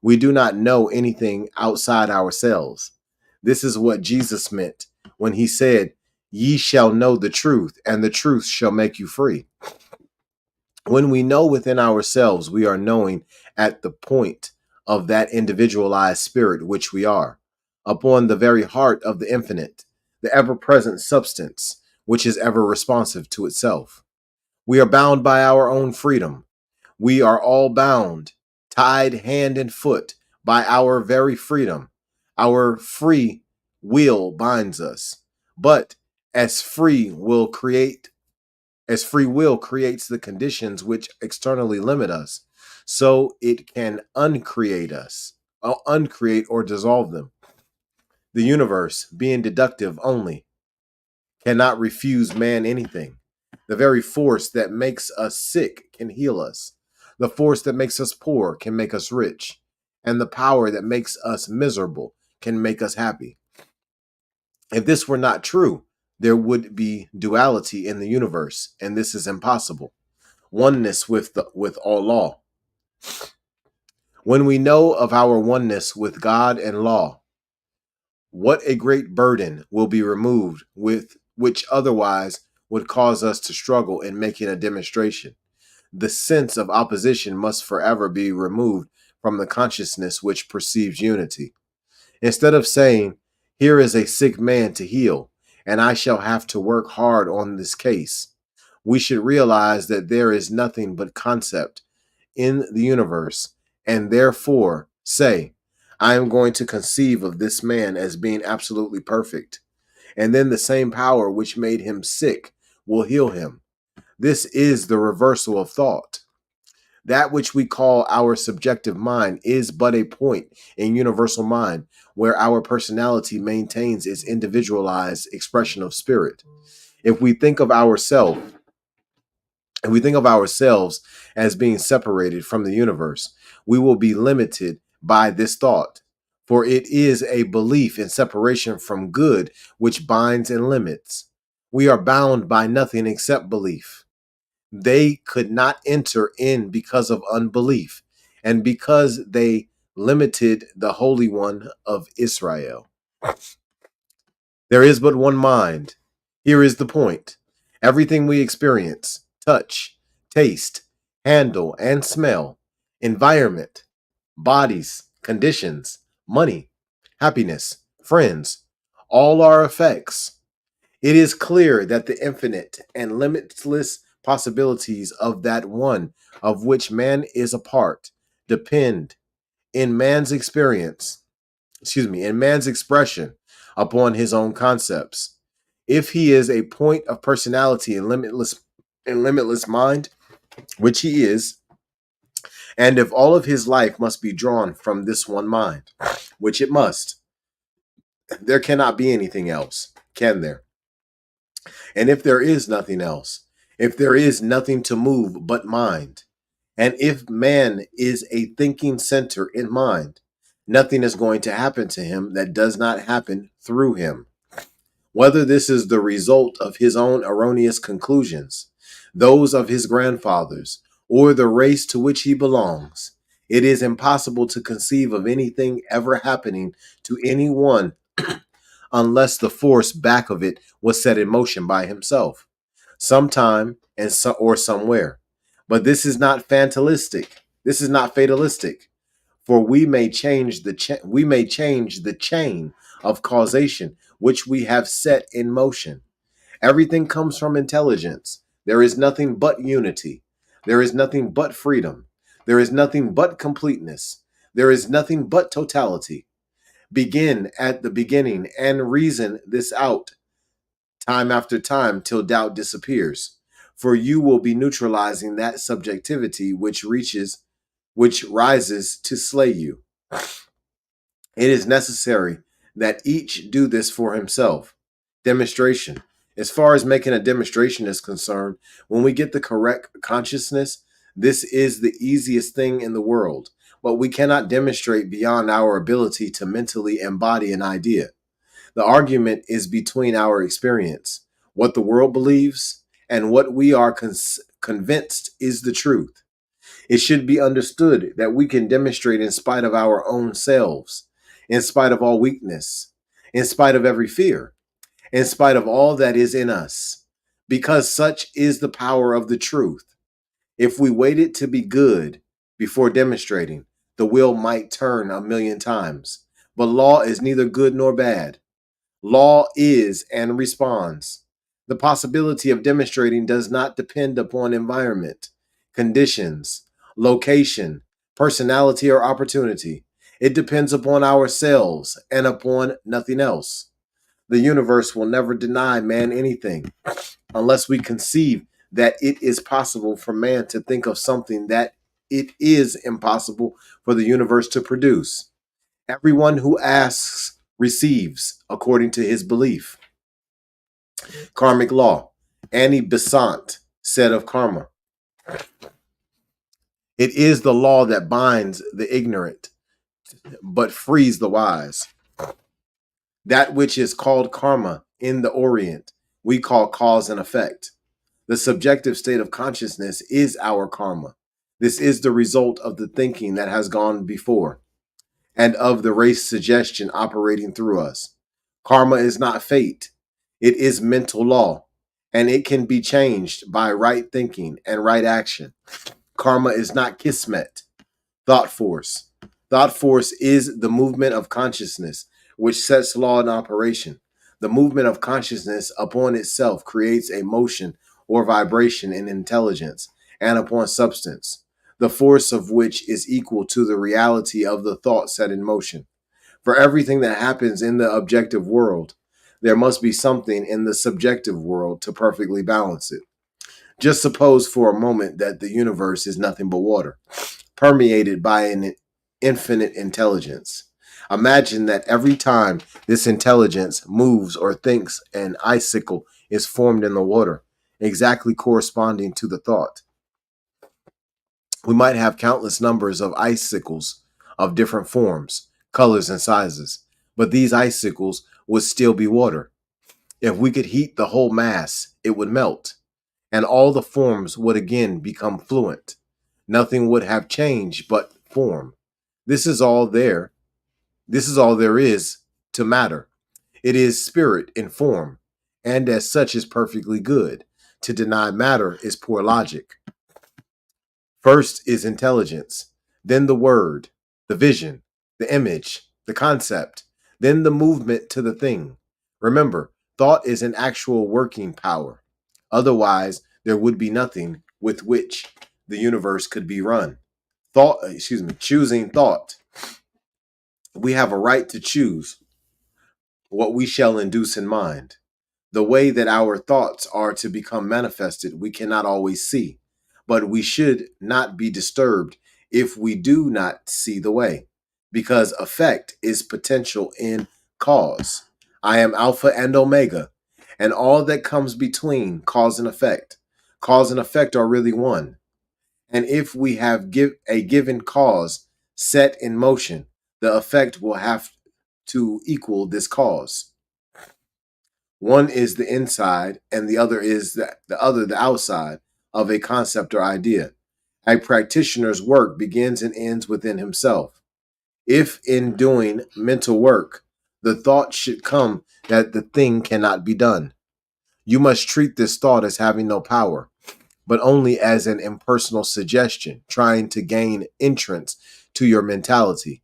We do not know anything outside ourselves. This is what Jesus meant when he said, "Ye shall know the truth, and the truth shall make you free." When we know within ourselves, we are knowing at the point of that individualized spirit which we are, upon the very heart of the infinite, the ever present substance, which is ever responsive to itself. We are bound by our own freedom. We are all bound, tied hand and foot by our very freedom. Our free will binds us. But as free will create as free will creates the conditions which externally limit us, so it can uncreate us, or uncreate or dissolve them. The universe, being deductive only, cannot refuse man anything. The very force that makes us sick can heal us. The force that makes us poor can make us rich. And the power that makes us miserable can make us happy. If this were not true, there would be duality in the universe, and this is impossible. Oneness with all law. When we know of our oneness with God and law, what a great burden will be removed with which otherwise would cause us to struggle in making a demonstration. The sense of opposition must forever be removed from the consciousness which perceives unity. Instead of saying, "Here is a sick man to heal, and I shall have to work hard on this case," we should realize that there is nothing but concept in the universe, and therefore say, "I am going to conceive of this man as being absolutely perfect," and then the same power which made him sick will heal him. This is the reversal of thought. That which we call our subjective mind is but a point in universal mind where our personality maintains its individualized expression of spirit. If we think of ourselves, if we think of ourselves as being separated from the universe, we will be limited by this thought, for it is a belief in separation from good which binds and limits. We are bound by nothing except belief. They could not enter in because of unbelief, and because they limited the Holy One of Israel. There is but one mind. Here is the point. Everything we experience, touch, taste, handle, and smell, environment, bodies, conditions, money, happiness, friends, all are effects. It is clear that the infinite and limitless possibilities of that one of which man is a part depend in man's in man's expression upon his own concepts. If he is a point of personality and limitless mind, which he is, and if all of his life must be drawn from this one mind, which it must, there cannot be anything else, can there? And if there is nothing else, if there is nothing to move but mind, and if man is a thinking center in mind, nothing is going to happen to him that does not happen through him. Whether this is the result of his own erroneous conclusions, those of his grandfathers, or the race to which he belongs, it is impossible to conceive of anything ever happening to anyone unless the force back of it was set in motion by himself, sometime or somewhere. But this is not fatalistic. This is not fatalistic, for we may change the chain of causation which we have set in motion. Everything comes from intelligence. There is nothing but unity. There is nothing but freedom. There is nothing but completeness. There is nothing but totality. Begin at the beginning and reason this out time after time till doubt disappears. For you will be neutralizing that subjectivity which rises to slay you. It is necessary that each do this for himself. Demonstration. As far as making a demonstration is concerned, when we get the correct consciousness, this is the easiest thing in the world. But we cannot demonstrate beyond our ability to mentally embody an idea. The argument is between our experience, what the world believes, and what we are convinced is the truth. It should be understood that we can demonstrate in spite of our own selves, in spite of all weakness, in spite of every fear, in spite of all that is in us, because such is the power of the truth. If we waited to be good before demonstrating, the wheel might turn a million times. But law is neither good nor bad. Law is and responds. The possibility of demonstrating does not depend upon environment, conditions, location, personality, or opportunity. It depends upon ourselves and upon nothing else. The universe will never deny man anything unless we conceive that it is possible for man to think of something that it is impossible for the universe to produce. Everyone who asks receives according to his belief. Karmic law. Annie Besant said of karma, "It is the law that binds the ignorant, but frees the wise." That which is called karma in the Orient, we call cause and effect. The subjective state of consciousness is our karma. This is the result of the thinking that has gone before, and of the race suggestion operating through us. Karma is not fate. It is mental law. and it can be changed by right thinking and right action. Karma is not kismet. Thought force. Thought force is the movement of consciousness, which sets law in operation. The movement of consciousness upon itself creates a motion or vibration in intelligence and upon substance, the force of which is equal to the reality of the thought set in motion. For everything that happens in the objective world, there must be something in the subjective world to perfectly balance it. Just suppose for a moment that the universe is nothing but water, permeated by an infinite intelligence. Imagine that every time this intelligence moves or thinks, an icicle is formed in the water, exactly corresponding to the thought. We might have countless numbers of icicles of different forms, colors, and sizes, but these icicles would still be water. If we could heat the whole mass, it would melt, and all the forms would again become fluent. Nothing would have changed but form. This is all there. This is all there is to matter. It is spirit in form, and as such is perfectly good. To deny matter is poor logic. First is intelligence, then the word, the vision, the image, the concept, then the movement to the thing. Remember, thought is an actual working power. Otherwise, there would be nothing with which the universe could be run. Choosing thought. We have a right to choose what we shall induce in mind. The way that our thoughts are to become manifested, we cannot always see, but we should not be disturbed if we do not see the way, because effect is potential in cause. I am Alpha and Omega, and all that comes between cause and effect. Cause and effect are really one. And if we have a given cause set in motion, the effect will have to equal this cause. One is the inside, and the other is the outside of a concept or idea. A practitioner's work begins and ends within himself. If in doing mental work, the thought should come that the thing cannot be done, you must treat this thought as having no power, but only as an impersonal suggestion trying to gain entrance to your mentality.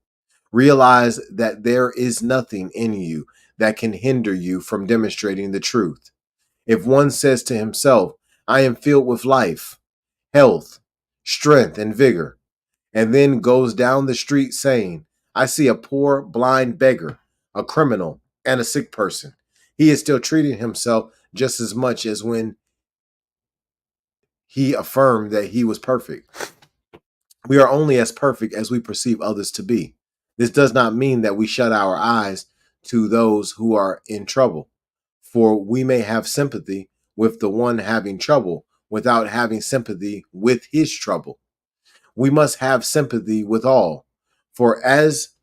Realize that there is nothing in you that can hinder you from demonstrating the truth. If one says to himself, I am filled with life, health, strength, and vigor, and then goes down the street saying, I see a poor, blind beggar, a criminal, and a sick person, he is still treating himself just as much as when he affirmed that he was perfect. We are only as perfect as we perceive others to be. This does not mean that we shut our eyes to those who are in trouble, for we may have sympathy with the one having trouble without having sympathy with his trouble. We must have sympathy with all, for as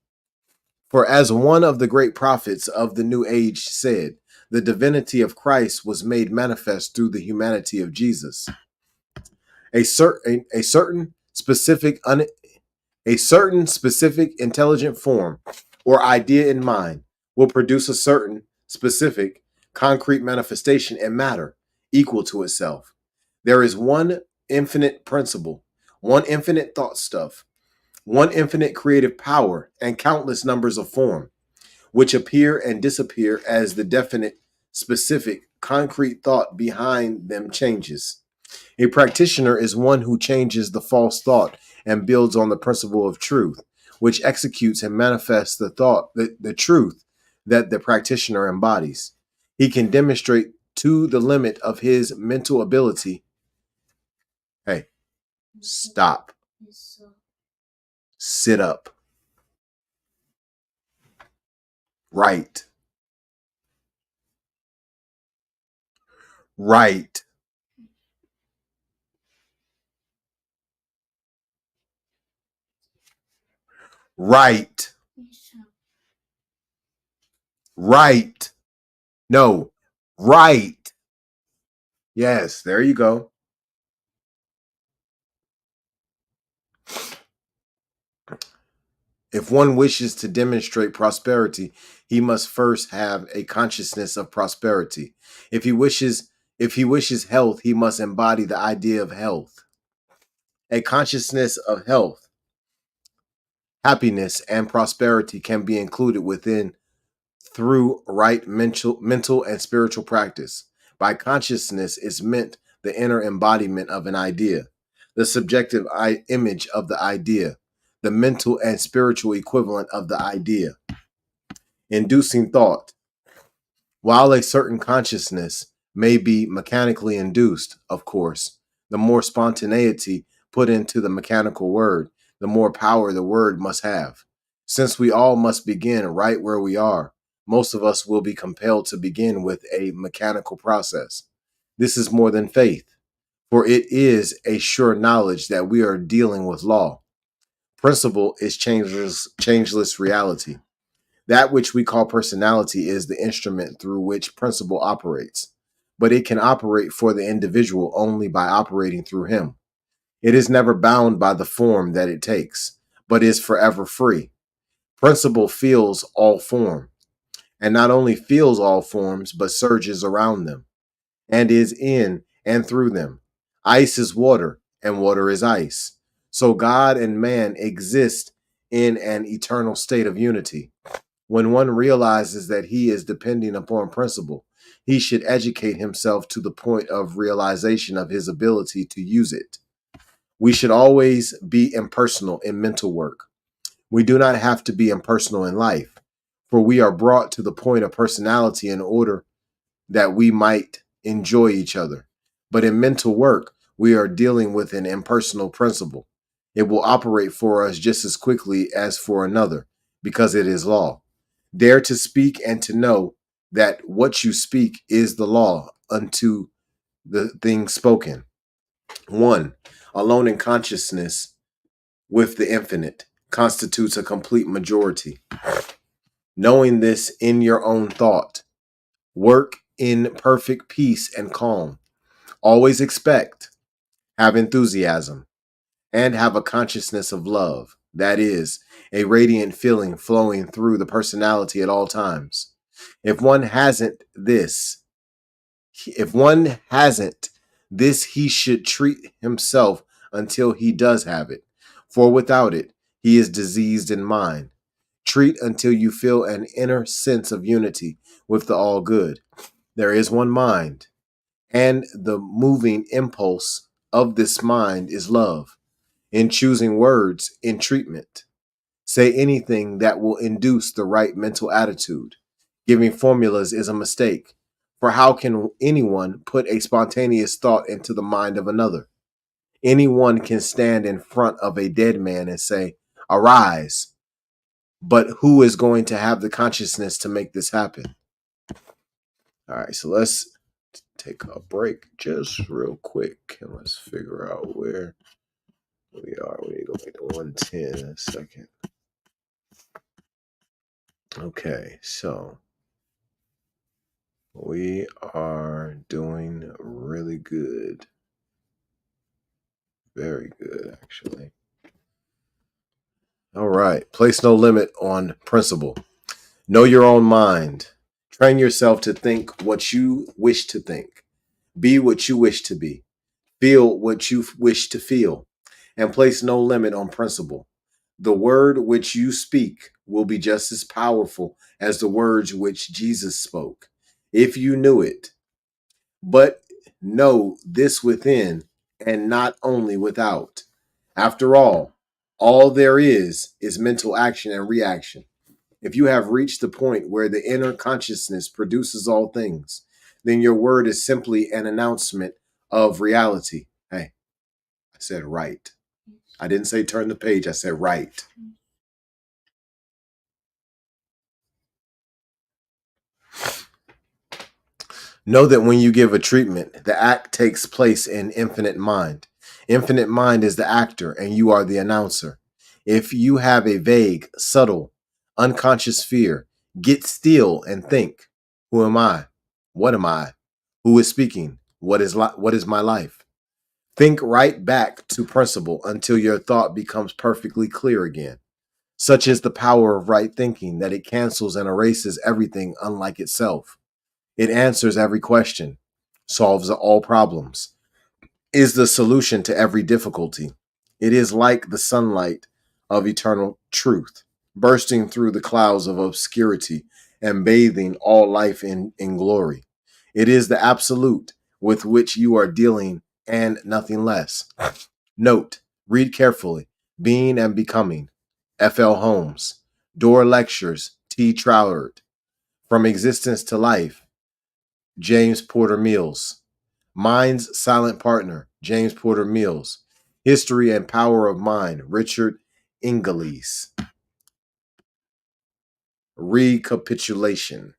one of the great prophets of the New Age said, the divinity of Christ was made manifest through the humanity of Jesus. A certain specific intelligent form or idea in mind will produce a certain specific concrete manifestation in matter equal to itself. There is one infinite principle, one infinite thought stuff, one infinite creative power, and countless numbers of form, which appear and disappear as the definite, specific, concrete thought behind them changes. A practitioner is one who changes the false thought and builds on the principle of truth, which executes and manifests the truth that the practitioner embodies. He can demonstrate to the limit of his mental ability. Hey, stop. Sit up. Right. Right. Right. Right. No. Right. Yes, there you go. If one wishes to demonstrate prosperity, he must first have a consciousness of prosperity. If he wishes If he wishes health, he must embody the idea of health. A consciousness of health, happiness, and prosperity can be included within through right mental and spiritual practice. By consciousness is meant the inner embodiment of an idea, the subjective image of the idea, the mental and spiritual equivalent of the idea. Inducing thought. While a certain consciousness may be mechanically induced, of course, the more spontaneity put into the mechanical word, the more power the word must have. Since we all must begin right where we are, most of us will be compelled to begin with a mechanical process. This is more than faith, for it is a sure knowledge that we are dealing with law. Principle is changeless reality. That which we call personality is the instrument through which principle operates, but it can operate for the individual only by operating through him. It is never bound by the form that it takes, but is forever free. Principle feels all form, and not only feels all forms, but surges around them, and is in and through them. Ice is water, and water is ice. So God and man exist in an eternal state of unity. When one realizes that he is depending upon principle, he should educate himself to the point of realization of his ability to use it. We should always be impersonal in mental work. We do not have to be impersonal in life, for we are brought to the point of personality in order that we might enjoy each other. But in mental work, we are dealing with an impersonal principle. It will operate for us just as quickly as for another, because it is law. Dare to speak and to know that what you speak is the law unto the thing spoken. 1. Alone in consciousness with the infinite constitutes a complete majority. Knowing this in your own thought, work in perfect peace and calm. Always expect, have enthusiasm, and have a consciousness of love. That is, a radiant feeling flowing through the personality at all times. If one hasn't this, if one hasn't this, he should treat himself until he does have it. For without it, he is diseased in mind. Treat until you feel an inner sense of unity with the all good. There is one mind, and the moving impulse of this mind is love. In choosing words in treatment, say anything that will induce the right mental attitude. Giving formulas is a mistake, for how can anyone put a spontaneous thought into the mind of another? Anyone can stand in front of a dead man and say, "Arise," but who is going to have the consciousness to make this happen? All right, so let's take a break just real quick and let's figure out where we are. We need to go back to 110 in a second. Okay, so we are doing really good. Very good, actually. All right. Place no limit on principle. Know your own mind. Train yourself to think what you wish to think. Be what you wish to be. Feel what you wish to feel. And place no limit on principle. The word which you speak will be just as powerful as the words which Jesus spoke, if you knew it. But know this within and not only without. After all there is mental action and reaction. If you have reached the point where the inner consciousness produces all things, then your word is simply an announcement of reality. Hey, I said right. I didn't say turn the page, I said right. Know that when you give a treatment, the act takes place in infinite mind. Infinite mind is the actor, and you are the announcer. If you have a vague, subtle, unconscious fear, get still and think, who am I? What am I? Who is speaking? What is my life? Think right back to principle until your thought becomes perfectly clear again. Such is the power of right thinking that it cancels and erases everything unlike itself. It answers every question. solves all problems, is the solution to every difficulty. It is like the sunlight of eternal truth, bursting through the clouds of obscurity and bathing all life in glory. It is the absolute with which you are dealing and nothing less. Note, read carefully. Being and Becoming, F.L. Holmes. Door Lectures, T. Troward. From Existence to Life, James Porter Mills. Mind's Silent Partner, James Porter Mills. History and Power of Mind, Richard Ingalls. Recapitulation.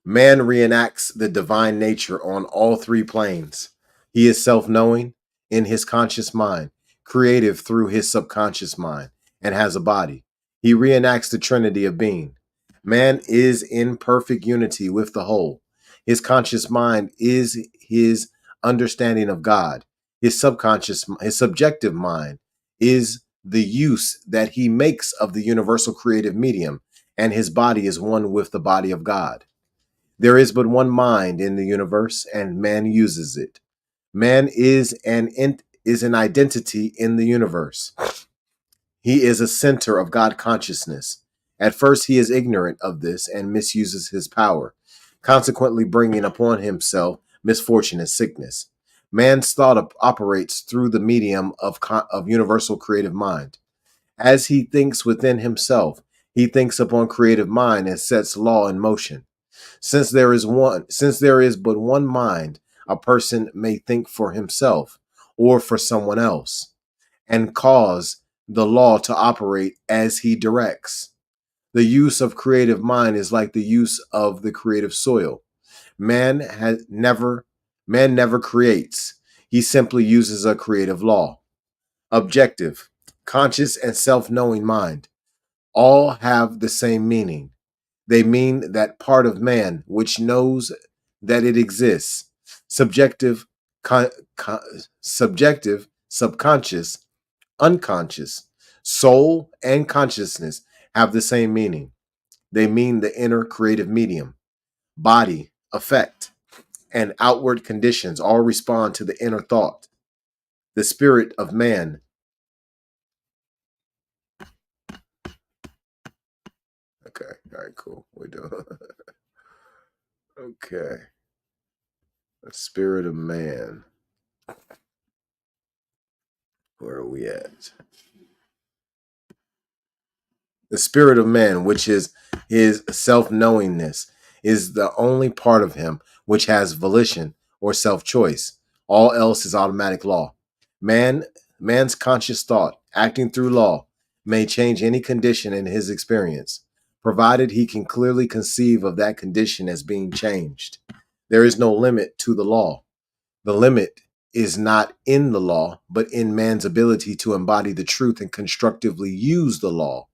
Man reenacts the divine nature on all three planes. He is self-knowing in his conscious mind, creative through his subconscious mind, and has a body. He reenacts the trinity of being. Man is in perfect unity with the whole. His conscious mind is his understanding of God. His subjective mind is the use that he makes of the universal creative medium, and his body is one with the body of God. There is but one mind in the universe, and man uses it. Man is an identity in the universe. He is a center of God consciousness. At first, he is ignorant of this and misuses his power, consequently bringing upon himself misfortune and sickness. Man's thought operates through the medium of universal creative mind. As he thinks within himself, he thinks upon creative mind and sets law in motion. Since there is but one mind, a person may think for himself or for someone else and cause the law to operate as he directs. The use of creative mind is like the use of the creative soil. Man never creates. He simply uses a creative law. Objective, conscious and self-knowing mind all have the same meaning. They mean that part of man which knows that it exists. Subjective, subjective, subconscious, unconscious, soul, and consciousness have the same meaning. They mean the inner creative medium. Body, affect, and outward conditions all respond to the inner thought. The spirit of man. Okay, all right, cool. We're doing. Okay. The spirit of man. Where are we at? The spirit of man, which is his self-knowingness, is the only part of him which has volition or self-choice. All else is automatic law. Man's conscious thought, acting through law, may change any condition in his experience, provided he can clearly conceive of that condition as being changed. There is no limit to the law. The limit is not in the law, but in man's ability to embody the truth and constructively use the law.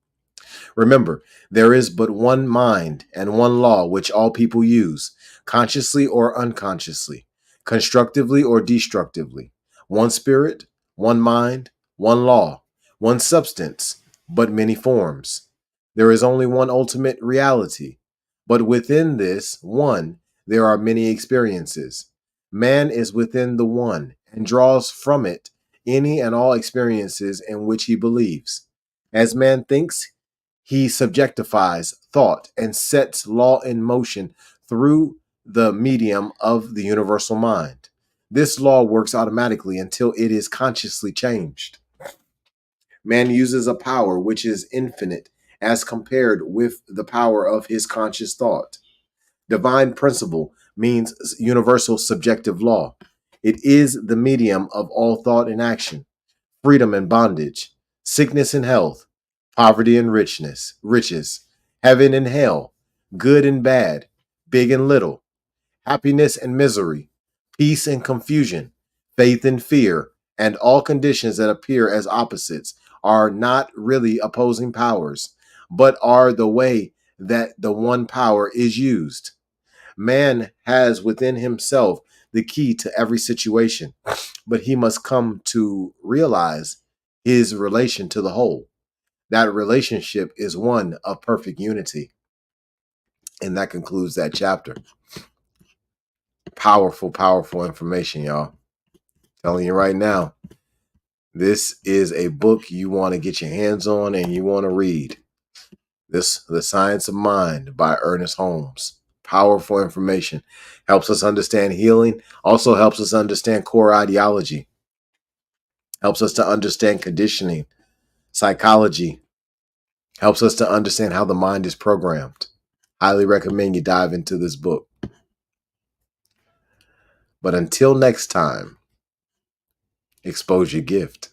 Remember, there is but one mind and one law which all people use, consciously or unconsciously, constructively or destructively. One spirit, one mind, one law, one substance, but many forms. There is only one ultimate reality, but within this one, there are many experiences. Man is within the one and draws from it any and all experiences in which he believes. As man thinks, he subjectifies thought and sets law in motion through the medium of the universal mind. This law works automatically until it is consciously changed. Man uses a power which is infinite as compared with the power of his conscious thought. Divine principle means universal subjective law. It is the medium of all thought and action, freedom and bondage, sickness and health, poverty and riches, heaven and hell, good and bad, big and little, happiness and misery, peace and confusion, faith and fear, and all conditions that appear as opposites are not really opposing powers, but are the way that the one power is used. Man has within himself the key to every situation, but he must come to realize his relation to the whole. That relationship is one of perfect unity. And that concludes that chapter. Powerful, powerful information, y'all. Telling you right now, this is a book you want to get your hands on and you want to read. This, The Science of Mind by Ernest Holmes. Powerful information. Helps us understand healing. Also helps us understand core ideology. Helps us to understand conditioning, psychology. Helps us to understand how the mind is programmed. Highly recommend you dive into this book. But until next time, expose your gift.